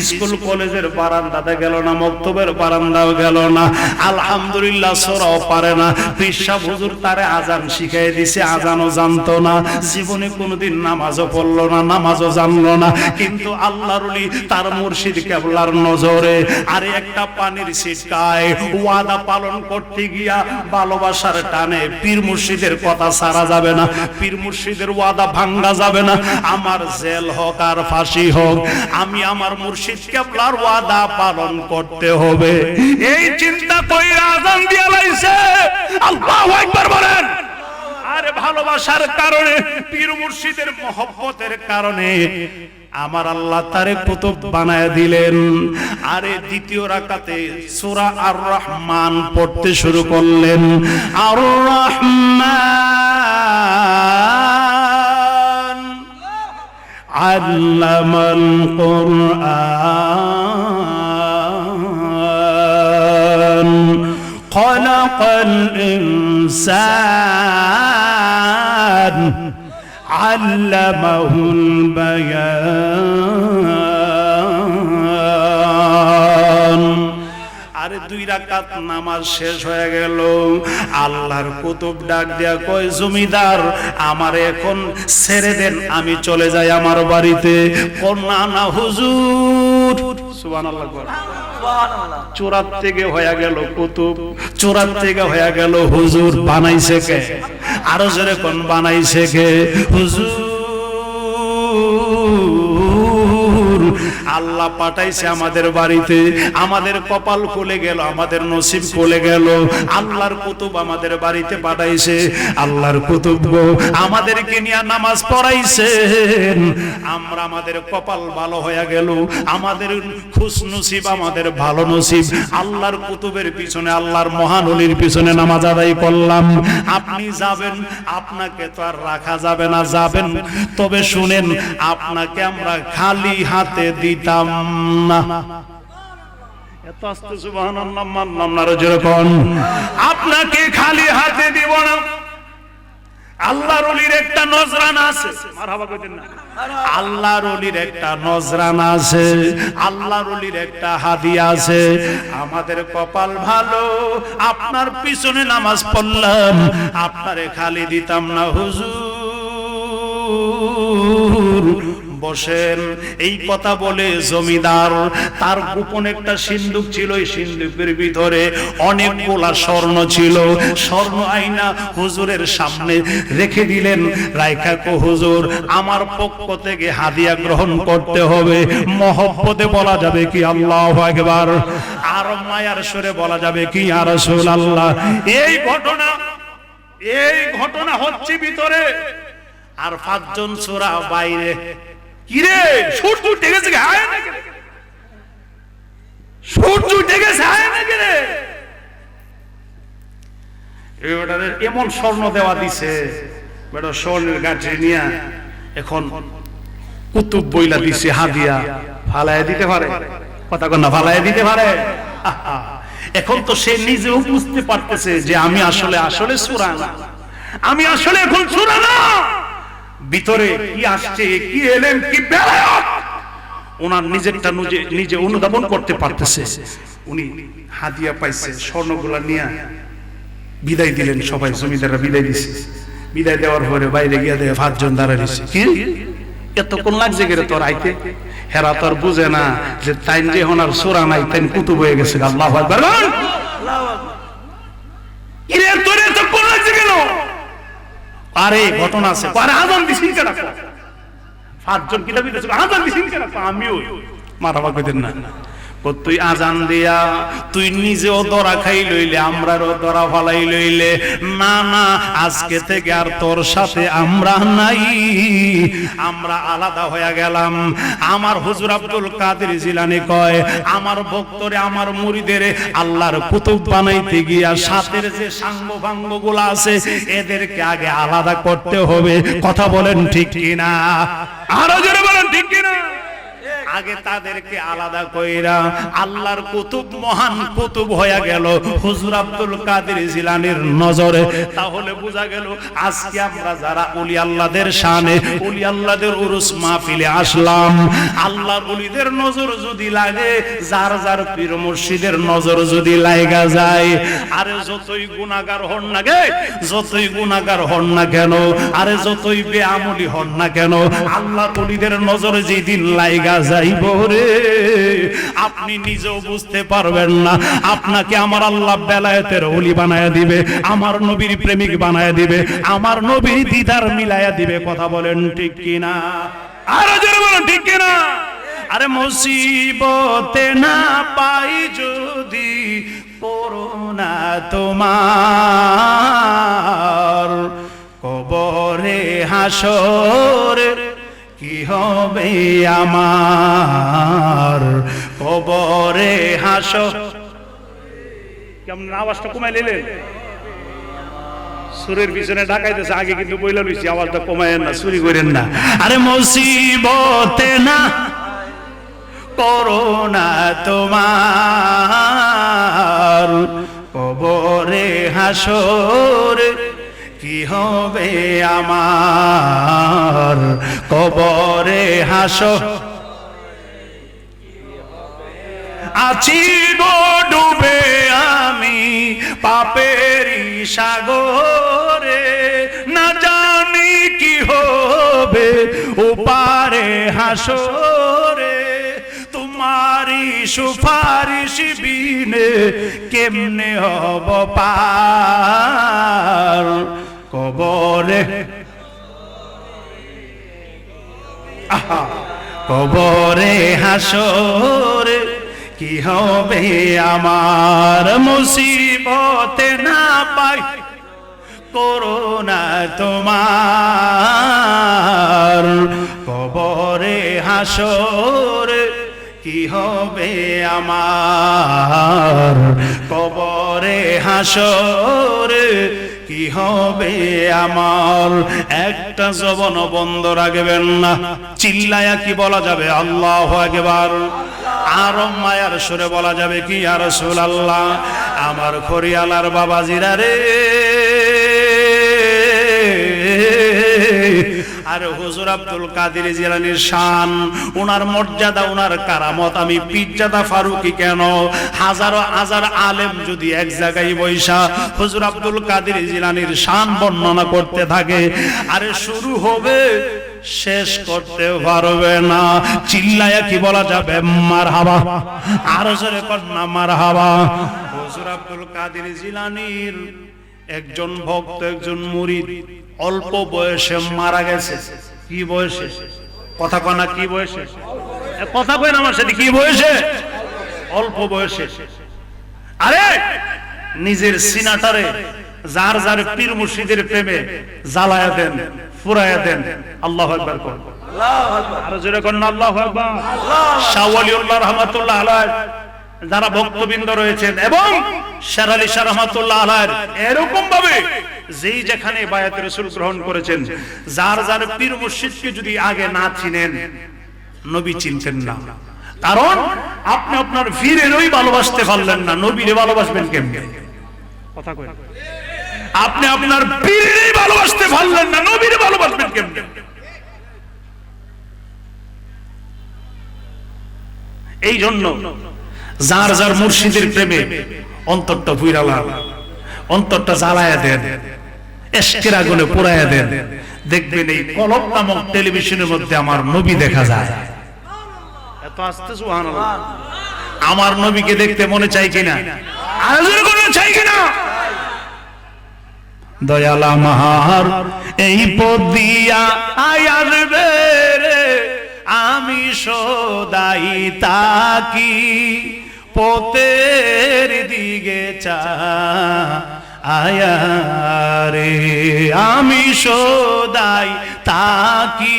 স্কুল কলেজের বারান্দাতে গেল না, মক্তবের বারান্দাও গেল না, আলহামদুলিল্লাহ সূরাও পারে না, পিসাব হুজুর তারে আজান শিখাই দিছে, আজানও জানতো না, জীবনে কোনোদিন নামাজও পড়লো না, নামাজও জানলো না, কিন্তু আল্লাহর ওলি তার মুর্শিদ কেবলার নজরে আরে একটা পানির ছিটকায় ওয়াদা পালন করতে গিয়া ভালোবাসার টানে পীর মুর্শিদের কথা ছাড়া যাবে না, পীর মুর্শিদের ওয়াদা ভাঙ্গা যাবে না। আমার জেল হোক আর ফাঁসি হোক, আমি আমার মুর্শিদ কেবলার ওয়াদা পালন করতে হবে। এই চিন্তা কইরা আযান দিয়া লাইছে। আল্লাহু আকবার বলেন। আরে ভালোবাসার কারণে, পীর মুর্শিদের মহব্বতের কারণে আমার আল্লাহ তারে কুতুব বানায় দিলেন। আরে দ্বিতীয় রাকাতে সূরা আর রহমান পড়তে শুরু করলেন। আর রহমান আল্লামাল কুরআন খালাকাল ইনসান আল্লামাহুল বায়ান। আরে 2 রাকাত নামাজ শেষ হয়ে গেল, আল্লাহর কুতুব ডাক দিয়া কয়, জমিদার আমার এখন ছেড়ে দেন, আমি চলে যাই আমার বাড়িতে। না না হুজুর, সুবহানাল্লাহ। চোরাত থেকে হয়ে গেল কুতুব, চোরাত থেকে হয়ে গেল হুজুর। বানাইছে কে? আরো জোরে কোন বানাইছে কে? হুজুর। আল্লাহ পাঠাইছে আমাদের বাড়িতে, আমাদের কপাল খুলে গেল, আমাদের নসিব খুলে গেল। আল্লাহর কুতুব আমাদের বাড়িতে পাঠাইছে। আল্লাহর কুতুব গো আমাদেরকে নিয়ে নামাজ পড়াইছেন, আমরা আমাদের কপাল ভালো হয়ে গেল, আমাদের খুশ নসিব, আমাদের ভালো নসিব। আল্লাহর কুতুবের পিছনে, আল্লাহর মহান ওলির পিছনে নামাজ আদায় করলাম। আপনি যাবেন, আপনাকে তো আর রাখা যাবে না, যাবেন, তবে শুনেন, আপনাকে আমরা খালি হাতে দিতাম না। এত আস্তে সুবহানাল্লাহ মানলাম না, যেরকম আপনাকে খালি হাতে দিব না। আল্লাহর ওলির একটা নজরানা আছে, মারহাবা কইতেন না? আল্লাহর ওলির একটা নজরানা আছে, আল্লাহর ওলির একটা হাদিয়া আছে। আমাদের কপাল ভালো, আপনার পিছনে নামাজ পড়লাম, আপনারে খালি দিতাম না হুজুর। বসেন। এই কথা বলে জমিদার তার গোপন একটা সিন্দুক ছিল, এই সিন্দুকের ভিতরে অনেকগুলা স্বর্ণ ছিল। স্বর্ণ আইনা হুজুরের সামনে রেখে দিলেন। রাইখা কো হুজুর, আমার পক্ষ থেকে হাদিয়া গ্রহণ করতে হবে। মহব্বতে বলা যাবে কি আল্লাহু আকবার, আর মায়ার সুরে বলা যাবে কি ইয়া রাসূলুল্লাহ। এই ঘটনা হচ্ছে ভিতরে, আর 5 জন সূরা বাইরে। কিরে সূর্য উঠে গেছে, আয় না রে, সূর্য উঠে গেছে, আয় না রে। এবারে এমন স্বর্ণ দেওয়া দিছে, বেটা স্বর্ণের গাঠি নিয়া এখন কুতুব বইলা দিছে হাদিয়া। ফালায় দিতে পারে, কথা কন না, ফালায় দিতে পারে। এখন তো সে নিজেও বুঝতে পারতেছে যে আমি আসলে সূরা না, আমি আসলে এখন সূরা না। ভিতরে কি আসছে, কি এলেন, কি বেলায়াত, ওনার নিজেরটা নিজে অনুধাবন করতে পারতেছে। উনি হাদিয়া পাইছে, স্বর্ণগুলা নিয়ে বিদায় দিলেন। সবাই জমিদাররা বিদায় দিছে। বিদায় দেওয়ার পরে বাইরে গিয়ে দেখে 5 জন দাঁড়ায় দিছে। কি এতক্ষণ লাগছে গেলে তোর আইতে? হেরা তোর বুঝে না যে তাই যে ওনার সূরা নাই, তাই কুতুব হয়ে গেছে। আল্লাহু আকবার, আল্লাহু আকবার। কিরে তোর এতক্ষণ লাগছে কেন? আরে ঘটনা আছে। আরে আযান দিছিস কেন? 5 জন কিতাব দিতেছে, আযান দিছিস কেন? আমিও মারাবা কইতেন না। তুই আজান দিয়া তুই নিজেও ধরা খাই লইলে, আমরাও ধরা ফালাই লইলে। না না, আজকে থেকে আর তোর সাথে আমরা নাই, আমরা আলাদা হয়ে গেলাম। আমার হুজুর আব্দুল কাদের জিলানী কয়, আমার ভক্তরে, আমার মুরিদের আল্লাহর কুতুব বানাইতে গিয়া সাথের যে সাঙ্গ ভাঙ্গ গুলা আছে, এদেরকে আগে আলাদা করতে হবে। কথা বলেন ঠিক কিনা? আরো জোরে বলেন ঠিক কিনা? আগে তাদেরকে আলাদা কইরা আল্লাহর কুতুব, মহান কুতুব হয়ে গেল হুজুর আব্দুল কাদের জিলানীর নজরে। তাহলে বোঝা গেল আজকে আমরা যারা ওলি আল্লাহদের শানে, ওলি আল্লাহদের উরুস মাহফিলে আসলাম, আল্লাহর ওলিদের নজর যদি লাগে, যার যার পীর মুর্শিদের নজর যদি লাগা যায়, আরে যতই গুনাহগার হন না গে, যতই গুনাহগার হন না কেন, আরে যতই বেআমলি হন না কেন, আল্লাহর ওলিদের নজর যেদিন লাগা যায়, আপনি নিজেও বুঝতে পারবেন না। আপনাকে আমার আল্লাহ বেলায়েতের ওলি বানায়া দিবে, আমার নবীর প্রেমিক বানায়া দিবে, আমার নবীর দিদার মিলায়া দিবে। কথা বলেন ঠিক কিনা? আরো জোরে বলেন ঠিক কিনা? আরে মুসিবতে না পাই যদি করোনা তোমার, কবরে হাসরে কি হবে আমার, কবরে হাসর। কেমন আওয়াজটা কমাই নিলেন? সুরের পিছনে ঢাকাইতেছে, আগে কিন্তু বইলা লইছি, আওয়াজটা কমায়েন না, চুরি করেন না। আরে মুসিবতে না করোনা তোমার, কবরে হাসরে কি হবে আমার, কবরে হাসর। আছি গো ডুবে আমি পাপেরই সাগরে, না জানি কি হবে ওপারে হাসরে, তোমারি সুপারিশ বিনে কেমনে হব পার, কবরে কবরে হাসরে কি হবে আমার, মুসিবতে না পাই করোনা তোমার, কবরে হাসরে কি হবে আমার, কবরে হাসরে কি হবে আমার। একটা জবান বন্ধ রাখবেন না, চিল্লায়া কি বলা যাবে আল্লাহু আকবার, আর মায়ার সুরে বলা যাবে কি ইয়া রাসূলুল্লাহ। আমার খরিয়ালার বাবাজিরা রে, আর হুজুর আব্দুল কাদের জিলানীর শান, ওনার মর্যাদা, ওনার কারামত আমি পীরজাদা ফারুকী কেন, হাজারো হাজার আলেম যদি এক জায়গায় বৈশা হুজুর আব্দুল কাদের জিলানীর শান বর্ণনা করতে থাকে, আরে শুরু হবে শেষ করতে পারবে না। চিল্লায়া কি বলা যাবে? মারহাবা। আরো জোরে কর না মারহাবা। হুজুর আব্দুল কাদের জিলানীর একজন ভক্ত, একজন মুরিদ অল্প বয়সে মারা গেছে। কি বয়সে? কথা কয় না, কি বয়সে? কথা কয় না আমার সাথে, কি বয়সে? অল্প বয়সে। আরে নিজের সিনাটারে যার যার পীর মুর্শিদের প্রেমে জ্বালায়া দেন, ফুরায়া দেন। আল্লাহু আকবার কর। আল্লাহু আকবার। আর জোরে কর না আল্লাহু আকবার। শাহ ওয়ালিউল্লাহ রাহমাতুল্লাহ আলাইহি যারা ভক্তবৃন্দ রয়েছেন এবং শের আলী শাহ রাহমাতুল্লাহ আলাইহি এরকম ভাবে যেই যেখানে বায়াত রাসূল গ্রহণ করেছেন, যার যার পীর মুর্শিদকে যদি আগে না চিনেন, নবী চিনতেন না। কারণ আপনি আপনার পীরেরই ভালোবাসতে পারলেন না, নবীরে ভালোবাসবেন কেমনে? কথা কই। আপনি আপনার পীরেরই ভালোবাসতে পারলেন না, নবীরে ভালোবাসবেন কেমনে? এই জন্য যার যার মুর্শিদের প্রেমে অন্তরটা পুইরালা, অন্তরটা জ্বালায়া দেন, ইশকের আগুনে পোড়ায়া দেন। দেখবেন এই কলব নামক টেলিভিশনের মধ্যে আমার নবী দেখা যায়। এত আস্তে সুবহানাল্লাহ। আমার নবীকে দেখতে মনে চাই কিনা? আরো মনে চাই কিনা? দয়াল আমার এই পথ দিয়া আসবে রে, আমি সদাই তাকি পথের দিকে চায়া রে, আমি সদাই তাকি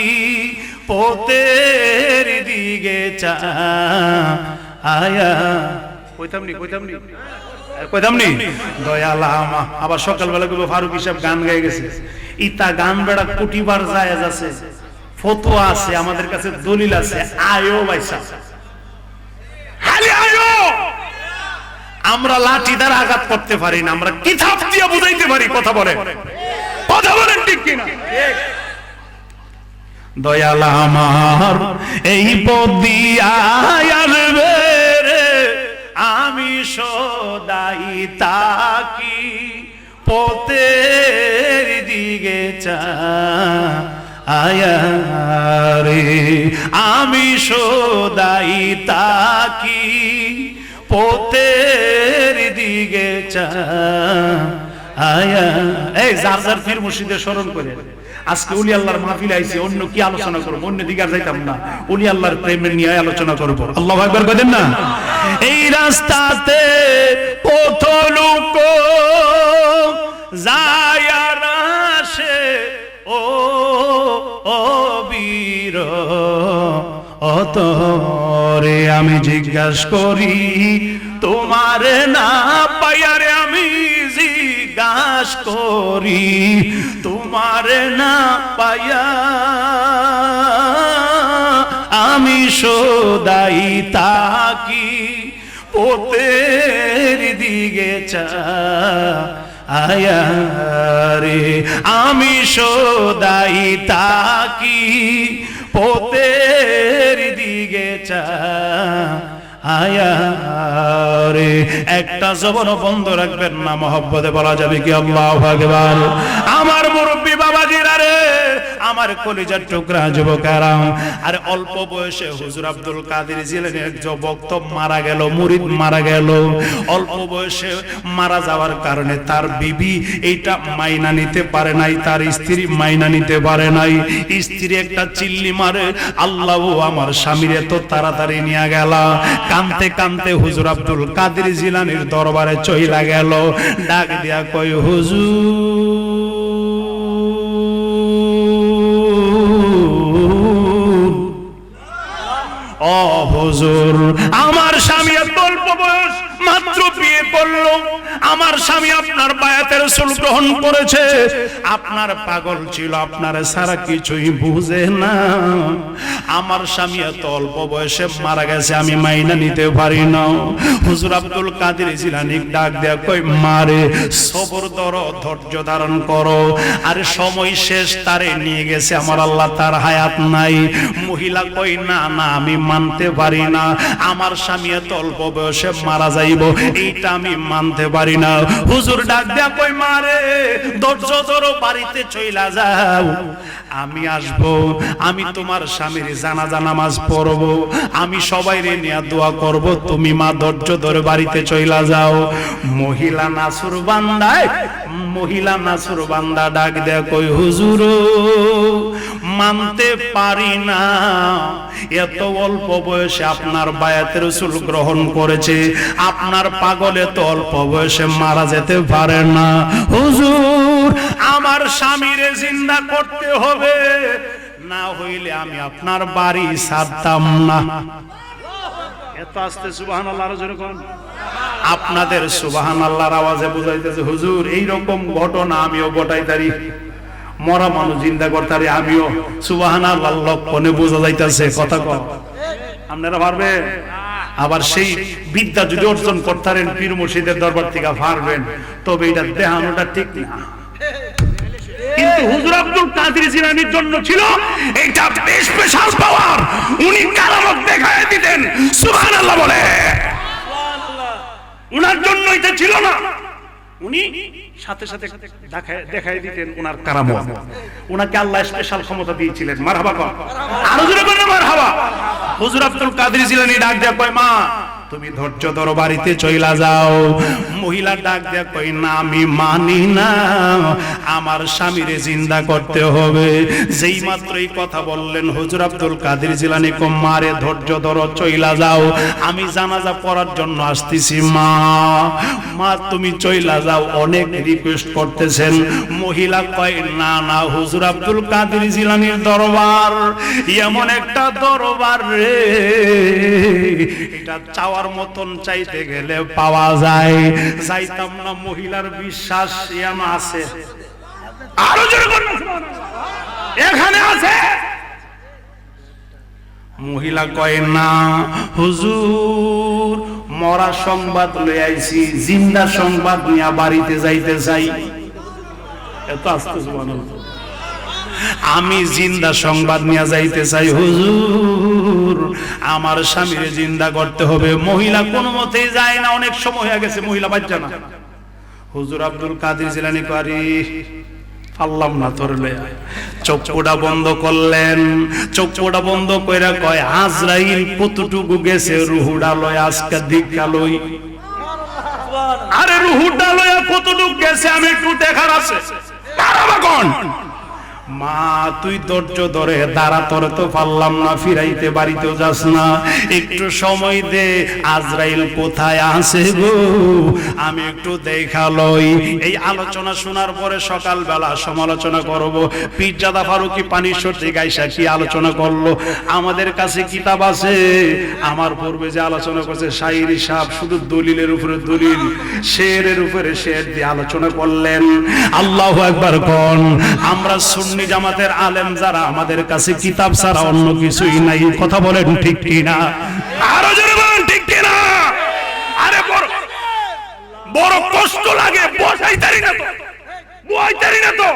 পথের দিকে চায়া। কইতামনি দয়াল আমা। আবার সকালবেলা কইবো ফারুক সাহেব গান গায়ে গেছে। ইতা গান বেড়া কোটিবার জায়েজ আছে, ফতোয়া আছে, আমাদের কাছে দলিল আছে। আয়ো ভাইসা, খালি আয়ো। আমরা লাঠি দ্বারা আঘাত করতে পারি না, আমরা কিতাব দিয়ে বুঝাইতে পারি। কথা বলেন, কথা বলেন ঠিক কিনা? দয়াল আমার এই পথ দিয়া আসবে রে, আমি সদাই তাকি পথের দিকে চায়া রে, আমি সদাই তাকি পথের দিকে চায়া। এই যার যার পীর মুর্শিদের স্মরণ করে আজকে উলি আল্লাহর মাহফিলে আইছি, অন্য কি আলোচনা করব? অন্য দিকে আর যাইতাম না, উলি আল্লাহর প্রেমের নিয়ে আলোচনা করব। আল্লাহু আকবার বলেন না? এই রাস্তাতে কত লোক যায় আর আসে, ও বীর অতরে আমি জিজ্ঞাসা করি তোমার না পায়ারে, আমি জিজ্ঞাসা করি তোমার না পায়া, আমি সদাই তাকি পথের দিকে চায়া রে, আমি সদাই তাকি পথের দিকে চায়া রে। একটা জবান বন্ধ রাখবেন না, মহব্বতে বলা যাবে কি আল্লাহু আকবার। আমার মুরব্বী বাবাজিরা রে, আমার কলিজার টুকরা যুবকেরা, আর অল্প বয়সে হুজুর আব্দুল কাদের জিলানী একজন ভক্ত মারা গেল, মুরিদ মারা গেল। অল্প বয়সে মারা যাওয়ার কারণে তার বিবি এইটা মাইনা নিতে পারে নাই, তার স্ত্রী মাইনা নিতে পারে নাই। স্ত্রী একটা চিল্লি মারে, আল্লাহ আমার স্বামীর এত তাড়াতাড়ি নিয়ে গেল। কানতে কানতে হুজুর আব্দুল কাদের জিলানীর দরবারে চইলা গেল, ডাক দিয়া কই হুজুর, আমার স্বামী এত অল্প বয়স, মাত্র বিয়ে করলো। আমার স্বামী আপনার বায়াতের রাসূল গ্রহণ করেছে, আপনার পাগল ছিল, আপনার সারা কিছুই বুঝে না। আমার স্বামী এত অল্প বয়সে মারা গেছে, আমি মাইনা নিতে পারি না। হুজুর আব্দুল কাদের জিলানী ডাক দেয়া কই মারে, সবর ধরো, ধৈর্য ধারণ করো। আর সময় শেষ, তারে নিয়ে গেছে আমার আল্লাহ, তার হায়াত নাই। মহিলা কই না না, আমি মানতে পারি না, আমার স্বামী এত অল্প বয়সে মারা যাইব, এইটা এটা আমি মানতে পারি না। হুজুর ডাক দেয়া কই মারে ধৈর্য ধরো, বাড়িতে চইলা যাও, আমি আসব, আমি তোমার স্বামীর জানাজা নামাজ পড়ব, আমি সবাইরে নিয়ে দোয়া করব, তুমি মা ধৈর্য ধরে বাড়িতে চইলা যাও। মহিলা নাসুর বান্দা ডাক দেয়া কই হুজুর মানতে পারি না, এত অল্প বয়সে আপনার বায়াতে রাসূল গ্রহণ করেছে, আপনার পাগলে তো অল্প বয়সে মারা যেতে পারে না। হুজুর আমার স্বামীরে জিন্দা করতে হবে, না হইলে আমি আপনার বাড়ি ছাড়তাম না। এত আস্তে সুবহানাল্লাহ আরো জোরে করুন। আপনাদের সুবহানাল্লাহর আওয়াজে বুঝাইতেছে হুজুর এইরকম ঘটনা আমিও ঘটাইতারি, মরা মানুষ জিন্দা করতারি আমিও, সুবহানাল্লাহ লক্ষণে বোঝা যাইতেছে। কথা কম আপনারা পারবেন? আবার সেই বিদ্যা যদি অর্জন করতারেন পীর মুর্শিদের দরবার থেকে পারবেন, তবে এটা দেখানোটা ঠিক না। কিন্তু হুজুর আব্দুল কাদের জিলানীর জন্য ছিল এটা স্পেশাল পাওয়ার, উনি কারামত দেখায় দিতেন। সুবহানাল্লাহ বলে। উনার জন্য এটা ছিল না, উনি সাথে সাথে দেখায় দিতেন উনার কারামত। উনাকে আল্লাহ স্পেশাল ক্ষমতা দিয়েছিলেন। মারহাবা কর, আরো জোরে করে মারহাবা। হুজুর আব্দুল কাদের জিলানী ডাক দেয়া কয় মা তুমি ধৈর্য ধরো, বাড়িতে চইলা যাও। মহিলা ডাক দেয়া কই না আমি মানি না, আমার স্বামীরে জিন্দা করতে হবে। যেই মাত্র এই কথা বললেন হুজুর আব্দুল কাদের জিলানী কম মারে ধৈর্য ধরো চইলা যাও, আমি জানাজা পড়ার জন্য আসতেছি। মা তুমি চইলা যাও, অনেক রিকোয়েস্ট করতেছেন। মহিলা কয় না না হুজুর আব্দুল কাদের জিলানীর দরবার এমন একটা দরবার রে, এটা চাওয়ার মতন চাইতে গেলে পাওয়া যায়, যাইতাম না। মহিলার বিশ্বাস এমন আছে, আরো জোরে বলুন এখানে আছে। মহিলা কয় না হুজুর মরা সংবাদ লই আইছি, জিন্দা সংবাদ নিয়ে বাড়িতে যাইতে চাই। এত আস্তে সুবহানাল্লাহ। আমি জিন্দা সংবাদ নিয়ে যাইতে চাই হুজুর, আমার স্বামীরে জিন্দা করতে হবে। মহিলা কোনো মতেই যায় না, অনেক সময় হয়ে গেছে মহিলা বাচ্চা না। হুজুর আব্দুল কাদের জিলানী করি পারলাম না ধরলে, চোখটা বন্ধ করলেন। চোখটা বন্ধ কইরা কয় আজরাইল কতটুকু গেছে রুহুডা লয় আজকে দীক্ষা লই। আরে রুহুডা লয় কতটুকু গেছে আমি একটু দেখার আছে। মা তুই ধৈর্য ধরে দাঁড়া, তোরে তো পারলাম না ফিরাইতে, বাড়িতেও যাস না, একটু সময় দে। আজরাইল কোথায় আছে গো আমি একটু দেখা লই। এই আলোচনা শোনার পরে সকালবেলা সমালোচনা করব। পীরজাদা ফারুকী পানিশ্বর থেকে আইসা কি আলোচনা করলো, আমাদের কাছে কিতাব আছে। আমার পূর্বে যে আলোচনা করছে শায়রি সাহেব শুধু দলিলের উপরে দলিল, শেরের উপরে শের দিয়ে আলোচনা করলেন। আল্লাহু আকবার কোন। আমরা সুন্নি জামাতের আলেম যারা, আমাদের কাছে কিতাব ছাড়া অন্য কিছুই নাই। কথা বলেন ঠিক কি না? আরো জোরে বলেন ঠিক কি না? আরে বড় কষ্ট লাগে, বসাইতারি না তো, বসাইতারি না তো,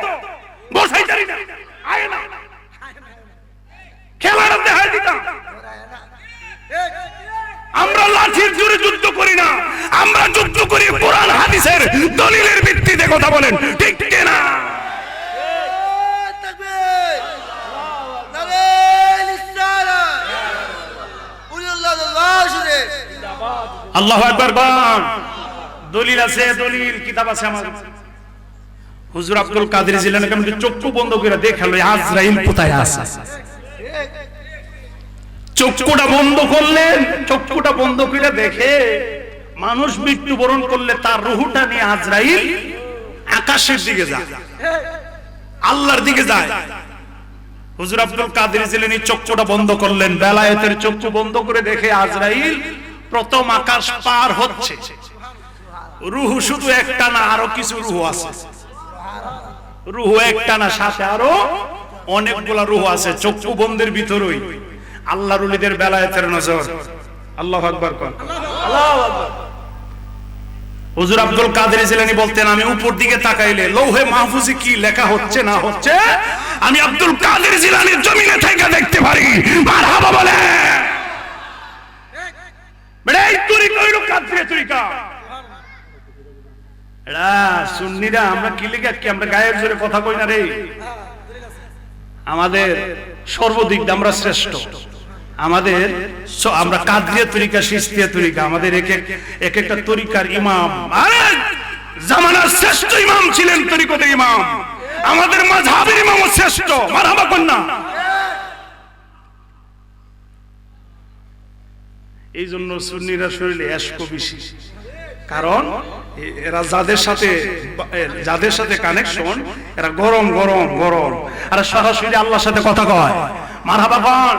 বসাইতারি না, আয় না খেলার দেখাই দিতাম। আমরা লাঠির জোরে যুদ্ধ করি না, আমরা যুদ্ধ করি কোরআন হাদিসের দলিলের ভিত্তিতে। কথা বলেন ঠিক কি না? আল্লাহু আকবার। দলিল আছে, দলিল কিতাব আছে আমার। হুজুর আব্দুল কাদের জিলানী কেমন চক্ষু বন্ধ করে দেখালো আজরাইল কোথায় আছে। চক্ষুটা বন্ধ করলেন, চক্ষুটা বন্ধ করে দেখে মানুষ মৃত্যুবরণ করলে তার রুহুটা নিয়ে আজরাইল আকাশের দিকে যায়, আল্লাহর দিকে যায়। হুজুর আব্দুল কাদের জিলানী চক্ষুটা বন্ধ করলেন, বেলায়েতের চক্ষু বন্ধ করে দেখে আজরাইল প্রথম আকাশ পার হচ্ছে। রুহু শুধু একটা না, আরো কিছু রুহু আছে। রুহু একটা না, সাথে আরো অনেকগুলা রুহু আছে চক্ষু বন্ধের ভিতরেই। আল্লাহর ওলিদের বেলায়েতের নজর। আল্লাহু আকবার কোন। আল্লাহু আকবার। হুজুর আব্দুল কাদের জিলানী বলতেন আমি উপর দিকে তাকাইলে লৌহে মাহফুজে কি লেখা হচ্ছে না হচ্ছে আমি আব্দুল কাদের জিলানীর জমিনে থেকে দেখতে পারি। মারহাবা বলে। এই তরিকা হইল কাদের তরিকা। এরা সুন্নিরা আমরা কি লিখা কি আমরা গায়ের জোরে কথা কই না রে, আমাদের সর্বদিক দিয়ে আমরা শ্রেষ্ঠ, আমাদের আমরা কাদরিয়া তরিকা, সিস্তিয়া তরিকা, আমাদের এক একটা তরিকার ইমাম, আরে জামানার শ্রেষ্ঠ ইমাম ছিলেন তরিকতের ইমাম, আমাদের মাযহাবের ইমামও শ্রেষ্ঠ, মারহাবা কন্যা। এই জন্য সুন্নিরা শরীরে এশক বেশি, কারণ এরা যাদের সাথে কানেকশন এরা গরম গরম গরম, আর সরাসরি আল্লাহর সাথে কথা কয়, মারহাবা কোন।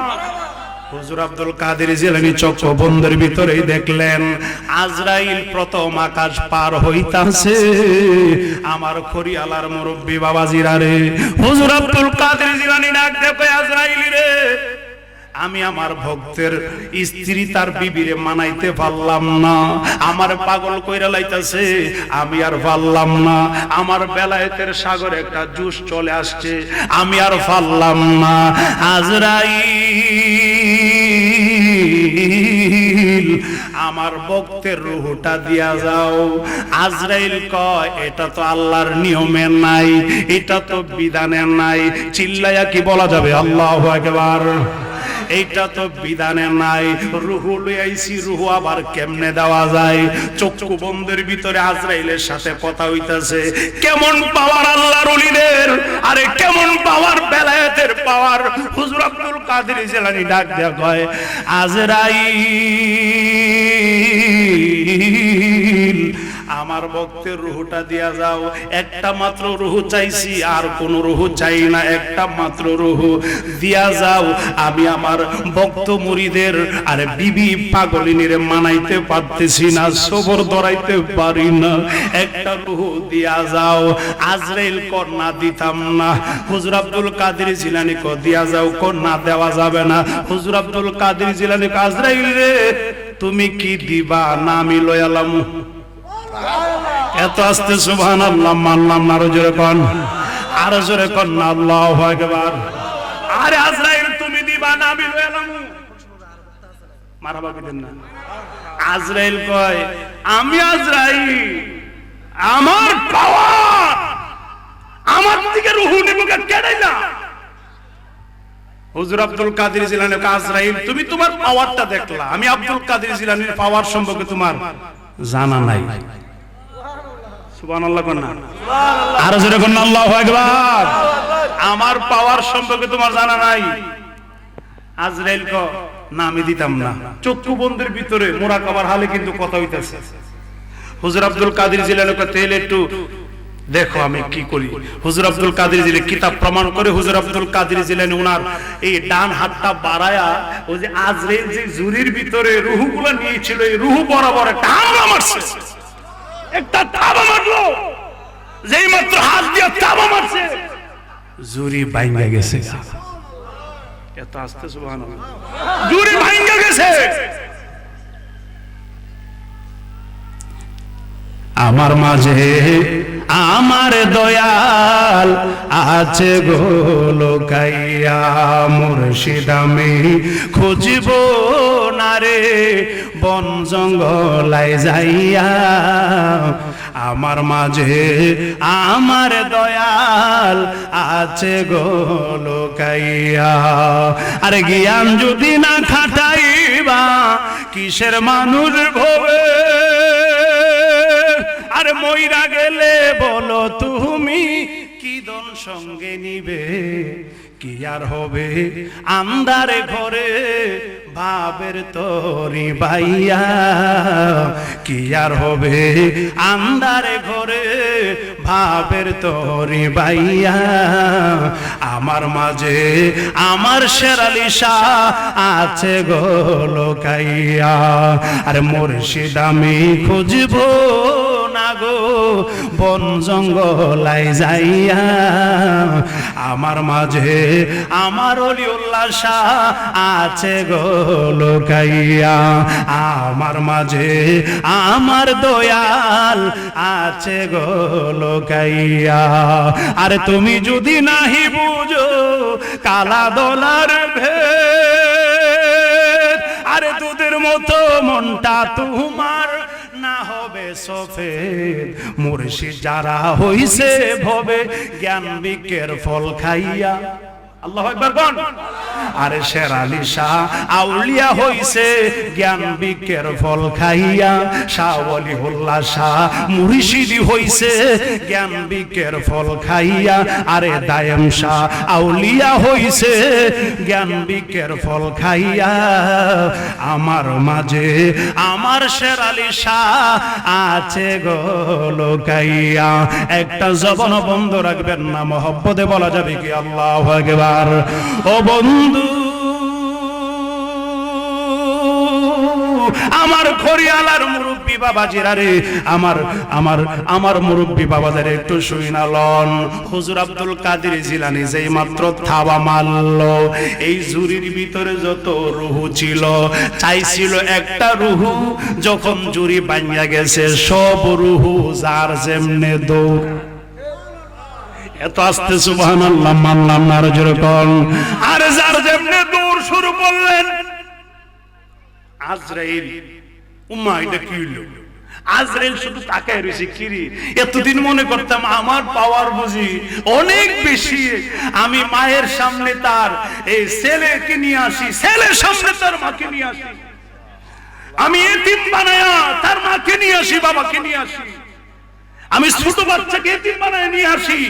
হুজুর আব্দুল কাদের জিলানী চক্রবন্দের ভিতরেই দেখলেন আজরাইল প্রথম আকাশ পার হইতাছে, আমার খড়িয়ালার মুরব্বি বাবাজিরা রে, হুজুর আব্দুল কাদের জিলানী ডাক দেখে আজরাইল রে, আমি আমার ভক্তের স্ত্রী তার বিবিরে মানাইতে পারলাম না, আমার পাগল কইরা লাইতাছে, আমি আর পারলাম না, আমার বেলায়েতের সাগরে একটা জুস চলে আসছে, আমি আর পারলাম না, আজরাইল আমার ভক্তের রূহটা দিয়া যাও। আজরাইল কয় এটা তো আল্লাহর নিয়মে নাই, এটা তো বিধানে নাই, চিল্লায়া কি বলা যাবে আল্লাহু আকবার, এইটা তো বিধানে নাই, রুহু লইয়াইছি, রুহু আবার কেমনে দেওয়া যায়? চক্ষু বন্ধের ভিতরে আজরাইলের সাথে কথা হইতাছে, কেমন পাওয়ার আল্লাহর ওলিদের, আরে কেমন পাওয়ার, বেলায়েতের পাওয়ার। হুজুর আব্দুল কাদের জিলানী ডাক দেয়া কয় আজরাইল আমার ভক্তের রুহটা দিয়া যাও, একটা মাত্র রুহু চাইছি, আর কোন রুহু চাই না, একটা মাত্র রুহু দিয়া যাও, আমি আমার ভক্ত মুরিদের আরে বিবি পাগলিনীরে মানাইতে পারতেছি না, সবর ধরাইতে পারি না, একটা রুহু দিয়া যাও। আজরাইল কর না দিতাম না, হুজুর আব্দুল কাদের জিলানী কর দিয়া যাও, কর না দেওয়া যাবে না। হুজুর আব্দুল কাদের জিলানী আজরাইল রে তুমি কি দিবা না আমি লয়ালাম। এত আস্তে সুবহানাল্লাহ মানলাম না, আরো জোরে কোন, আরো জোরে কোন না আল্লাহু আকবার। আরে আজরাইল তুমি দিবা না আমি লয়ালাম, মারহাবা কইতেন না। আজরাইল কয় আমি আজরাইল, আমার পাওয়ার, আমার দিকে রূহ নিব কেডাইলা। হুজুর আব্দুল কাদের জিলানী আজরাইল তুমি তোমার পাওয়ারটা দেখলা, আমি আব্দুল কাদের জিলানীর পাওয়ার সম্পর্কে তোমার জানা নাই। সুবহানাল্লাহ কোন না, আরো জোরে কোন আল্লাহু আকবার। আমার পাওয়ার সম্পর্কে তোমার জানা নাই। আজরাইল কো না আমি দিতাম না, চক্ষু বন্ধের ভিতরে মুরাকাবার হালে কিন্তু কথা হইতাছে। হুজুর আব্দুল কাদের জিলানী কো তেল একটু দেখো আমি কি করি। হুজুর আব্দুল কাদের জিলানী কিতাব প্রমাণ করে, হুজুর আব্দুল কাদের জিলানী ওনার এই ডান হাতটা বাড়ায়া ওই যে আজরাইল যে জুরির ভিতরে রূহগুলো নিয়েছিল, এই রূহ বরাবর একটা হামলা মারছে, একটা থাবা মারলো, যেই মাত্র হাত দিয়ে থাবা মারছে জুরি ভাঙা গেছে। এত আস্তে সুবহানাল্লাহ, জুরি ভাঙা গেছে। আমার মাঝে আমার দয়াল আছে গো লোকাইয়া, মুর্শিদ আমি খুঁজব না রে বন জঙ্গলায় যাইয়া, আমার মাঝে আমার দয়াল আছে গো লোকাইয়া। আরে জ্ঞান যদি না খাটাইবা কিসের মানুষ ভবে, আরে মইরা গেলে বলো তুমি কি দন সঙ্গে নিবে, কি আর হবে আন্ধারে ঘরে ভাবের তরি বাইয়া, কি আর হবে আন্ধারে ঘরে ভাবের তরি বাইয়া। আমার মাঝে আমার শেরালি শাহ আছে গো লোকাইয়া, আরে মুর্শিদ আমি খুঁজব না গো বন জঙ্গলায় যাইয়া, আমার মাঝে আমার অলিউল্লাহ শাহ আছে গো লোকাইয়া, আমার মাঝে আমার দয়াল আছে গো লোকাইয়া। আরে তুমি যদি নাহি বুঝো কালা দলার ভেদ, আরে দুধের মতো মনটা তোমার না হবে সফেদ, মুর্শিদ যারা হইছে ভবে জ্ঞান বিজ্ঞের ফল খাইয়া। আল্লাহু আকবার কোন। আরে শের আলী শাহ আউলিয়া হইছে জ্ঞান বিজ্ঞের ফল খাইয়া, শাহ ওয়ালিউল্লাহ শাহ মুর্শিদি হইছে জ্ঞান বিজ্ঞের ফল খাইয়া। আরে দায়েম শাহ আউলিয়া হইছে জ্ঞান বিজ্ঞের ফল খাইয়া। আমার মাঝে আমার শের আলী শাহ আছে গো লুকাইয়া। একটা জবান বন্ধ রাখবেন না, মহব্বতে বলা যাবে কি আল্লাহু আকবার। ও বন্ধু আমার খরিয়ালার মুরব্বী বাবাজিরা রে, আমার মুরব্বী বাবাদের একটু শুইনা লন। হুজুর আব্দুল কাদের জিলানী যেই মাত্র থাবা মারলো, এই জুরির ভিতরে যত রুহু ছিল চাইছিল একটা রুহু, যখন জুরি ভাঙিয়া গেছে সব রুহু যার যেমনে দৌড়। এত আস্তে সুবহানাল্লাহ মানলাম না, যেরকম আরে যার যেমনে দৌড় শুরু করলেন আজরাইল। উম্মা এটা কি হলো? আজরাইল শুধু তাকায় রয়েছে, কিরে এতদিন মনে করতাম আমার পাওয়ার বুঝি অনেক বেশি, আমি মায়ের সামনে তার এই ছেলেকে নিয়ে আসি, ছেলের সামনে তার মাকে নিয়ে আসি, আমি এতিম বানায়া তার মাকে নিয়ে আসি, বাবাকে নিয়ে আসি, আমি ছোট বাচ্চাকে এতিম বানায় নিয়ে আসি।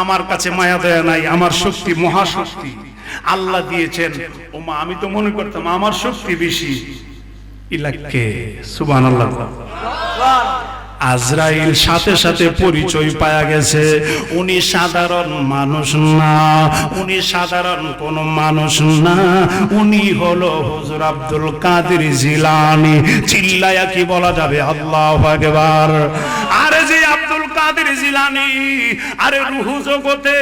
আমার কাছে মায়া দয়া নাই, আমার শক্তি মহাশক্তি আল্লাহ দিয়েছেন। ও মা আমি তো মনে করতাম আমার শক্তি বেশি। ইলাকে সুবহানাল্লাহ। আজরাইল সাথে সাথে পরিচয় পাওয়া গেছে, উনি সাধারণ মানুষ না, উনি সাধারণ কোন মানুষ না, উনি হলো হুজুর আব্দুল কাদের জিলানী। চিল্লায়া কি বলা যাবে আল্লাহু আকবার। আরে যে আব্দুল কাদের জিলানী, আরে রূহ জগতে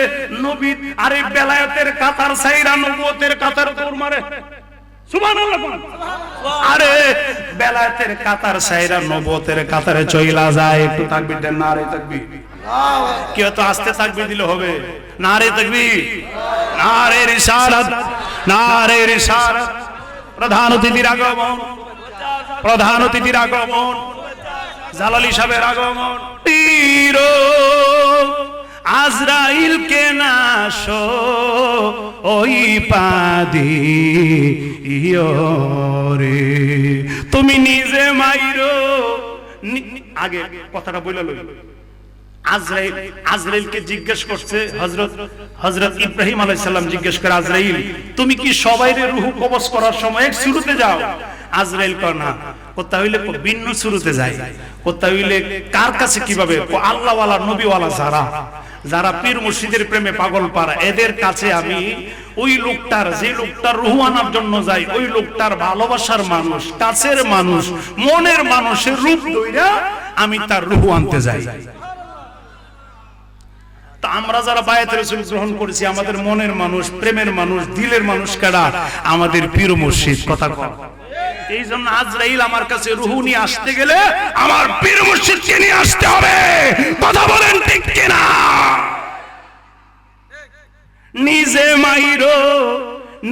নবী, আরে বেলায়েতের কাতার সাইরা নবুয়তের কাতার দৌড় মারে। সুবহানাল্লাহ। আরে বেলায়েতের কাতার সাইরা নবুয়তের কাতারে চইলা যায়। একটু তাকবীর দেন, নারে তাকবীর। কি তো আস্তে তাকবীর দিলে হবে? নারে তাকবীর, নারে রিসালাত, নারে রিসালাত। প্রধান অতিথির আগমন, প্রধান অতিথির আগমন, জালালী সাহেবের আগমন। তীর আজরাইল কে নাশো ওই পাদি ইয়োরে, তুমি নিজে মাইরো। আগে কথাটা বলে লই। আজরাইলকে জিজ্ঞেস করছে হযরত ইব্রাহিম আলাইহিস সালাম, জিজ্ঞেস করে আজরাইল তুমি কি সবাইরে রূহ কবজ করার সময় এক শুরুতে যাও? আজরাইল কয় না। কোথা হইলে ভিন্ন শুরুতে যায়। কোথা হইলে কার কাছে কিভাবে? আল্লাহ ওয়ালা নবী ওয়ালা যারা পীর মুর্শিদের প্রেমে পাগল পারা, এদের কাছে আমি ওই লোকটার, যে লোকটার রূহ আনার জন্য যাই, ওই লোকটার ভালোবাসার মানুষ, কাছের মানুষ, মনের মানুষের রূপ ধইরা আমি তার রূহ আনতে যাই। তা আমরা যারা বায়াত রাসূল গ্রহণ করেছি, আমাদের মনের মানুষ, প্রেমের মানুষ, দিলের মানুষ কারা? আমাদের পীর মুর্শিদ। কথা কয়। এই জন্য আজরাইল আমার কাছে রূহ নিয়ে আসতে গেলে আমার পীর মুর্শিদকে নিয়ে আসতে হবে। কথা বলেন ঠিক কিনা? নিজে মাইরো,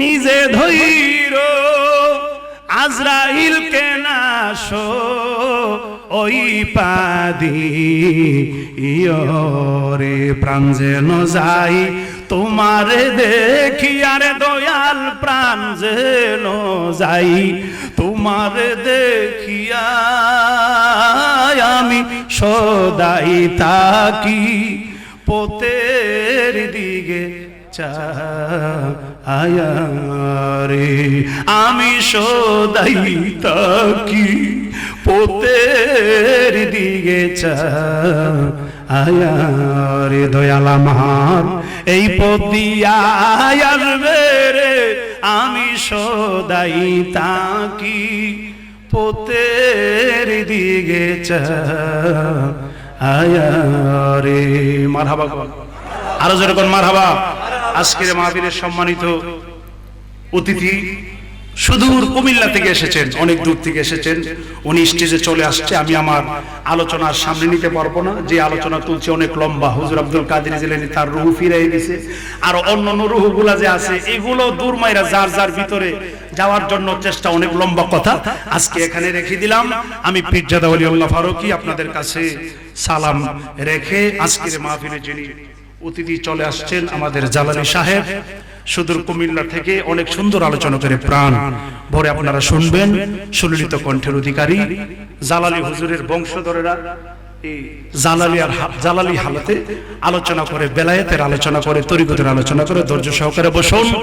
নিজে ধইরো, আজরাইল কে নাশো ওই পাদি ইয়োরে, প্রাণ যেন যাই তোমারে দেখি, আরে দয়াল প্রাণ যেন যাই তোমারে দেখিয়া, আমি সদাই তাকি পোতের দিকে চায়ারে, আমি সদাই তাকি পোতের দিকে চায়ারে। দয়াল আমার এই পথ দিয়া আসবে রে, আমি সদাই তাকি পোতের দিকে চায়ারে। মারহাবা, আরো যেরকম মারহাবা। আজকের মাহফিলের সম্মানিত অতিথি সুদূর কুমিল্লা থেকে এসেছেন, অনেক দূর থেকে এসেছেন। উনি স্টেজে চলে আসছে, আমি আমার আলোচনার সামনে নিতে পারবো না, যে আলোচনা তুলছে অনেক লম্বা। হুজুর আব্দুল কাদের জিলানী তার রুহ ফিরাই দিয়েছে, আর অন্য রুহগুলা যে আছে এগুলো দূর মাইরা যার যার ভিতরে যাওয়ার জন্য চেষ্টা, অনেক লম্বা কথা আজকে এখানে রেখে দিলাম। আমি পীরজাদা ওলিউল্লাহ ফারুকী আপনাদের কাছে সালাম রেখে আজকের মাহফিলে যিনি অতিথি চলে আসছেন আমাদের জালালী সাহেব, সুদূর কুমিল্লা থেকে অনেক সুন্দর আলোচনা করে প্রাণ ভরে আপনারা শুনবেন। সুললিত কণ্ঠের অধিকারী জালালী হুজুরের বংশধরেরা এই জালালী হালতে আলোচনা করে, বেলায়েতের আলোচনা করে, তরিকতের আলোচনা করে। ধৈর্য সহকারে বসুন।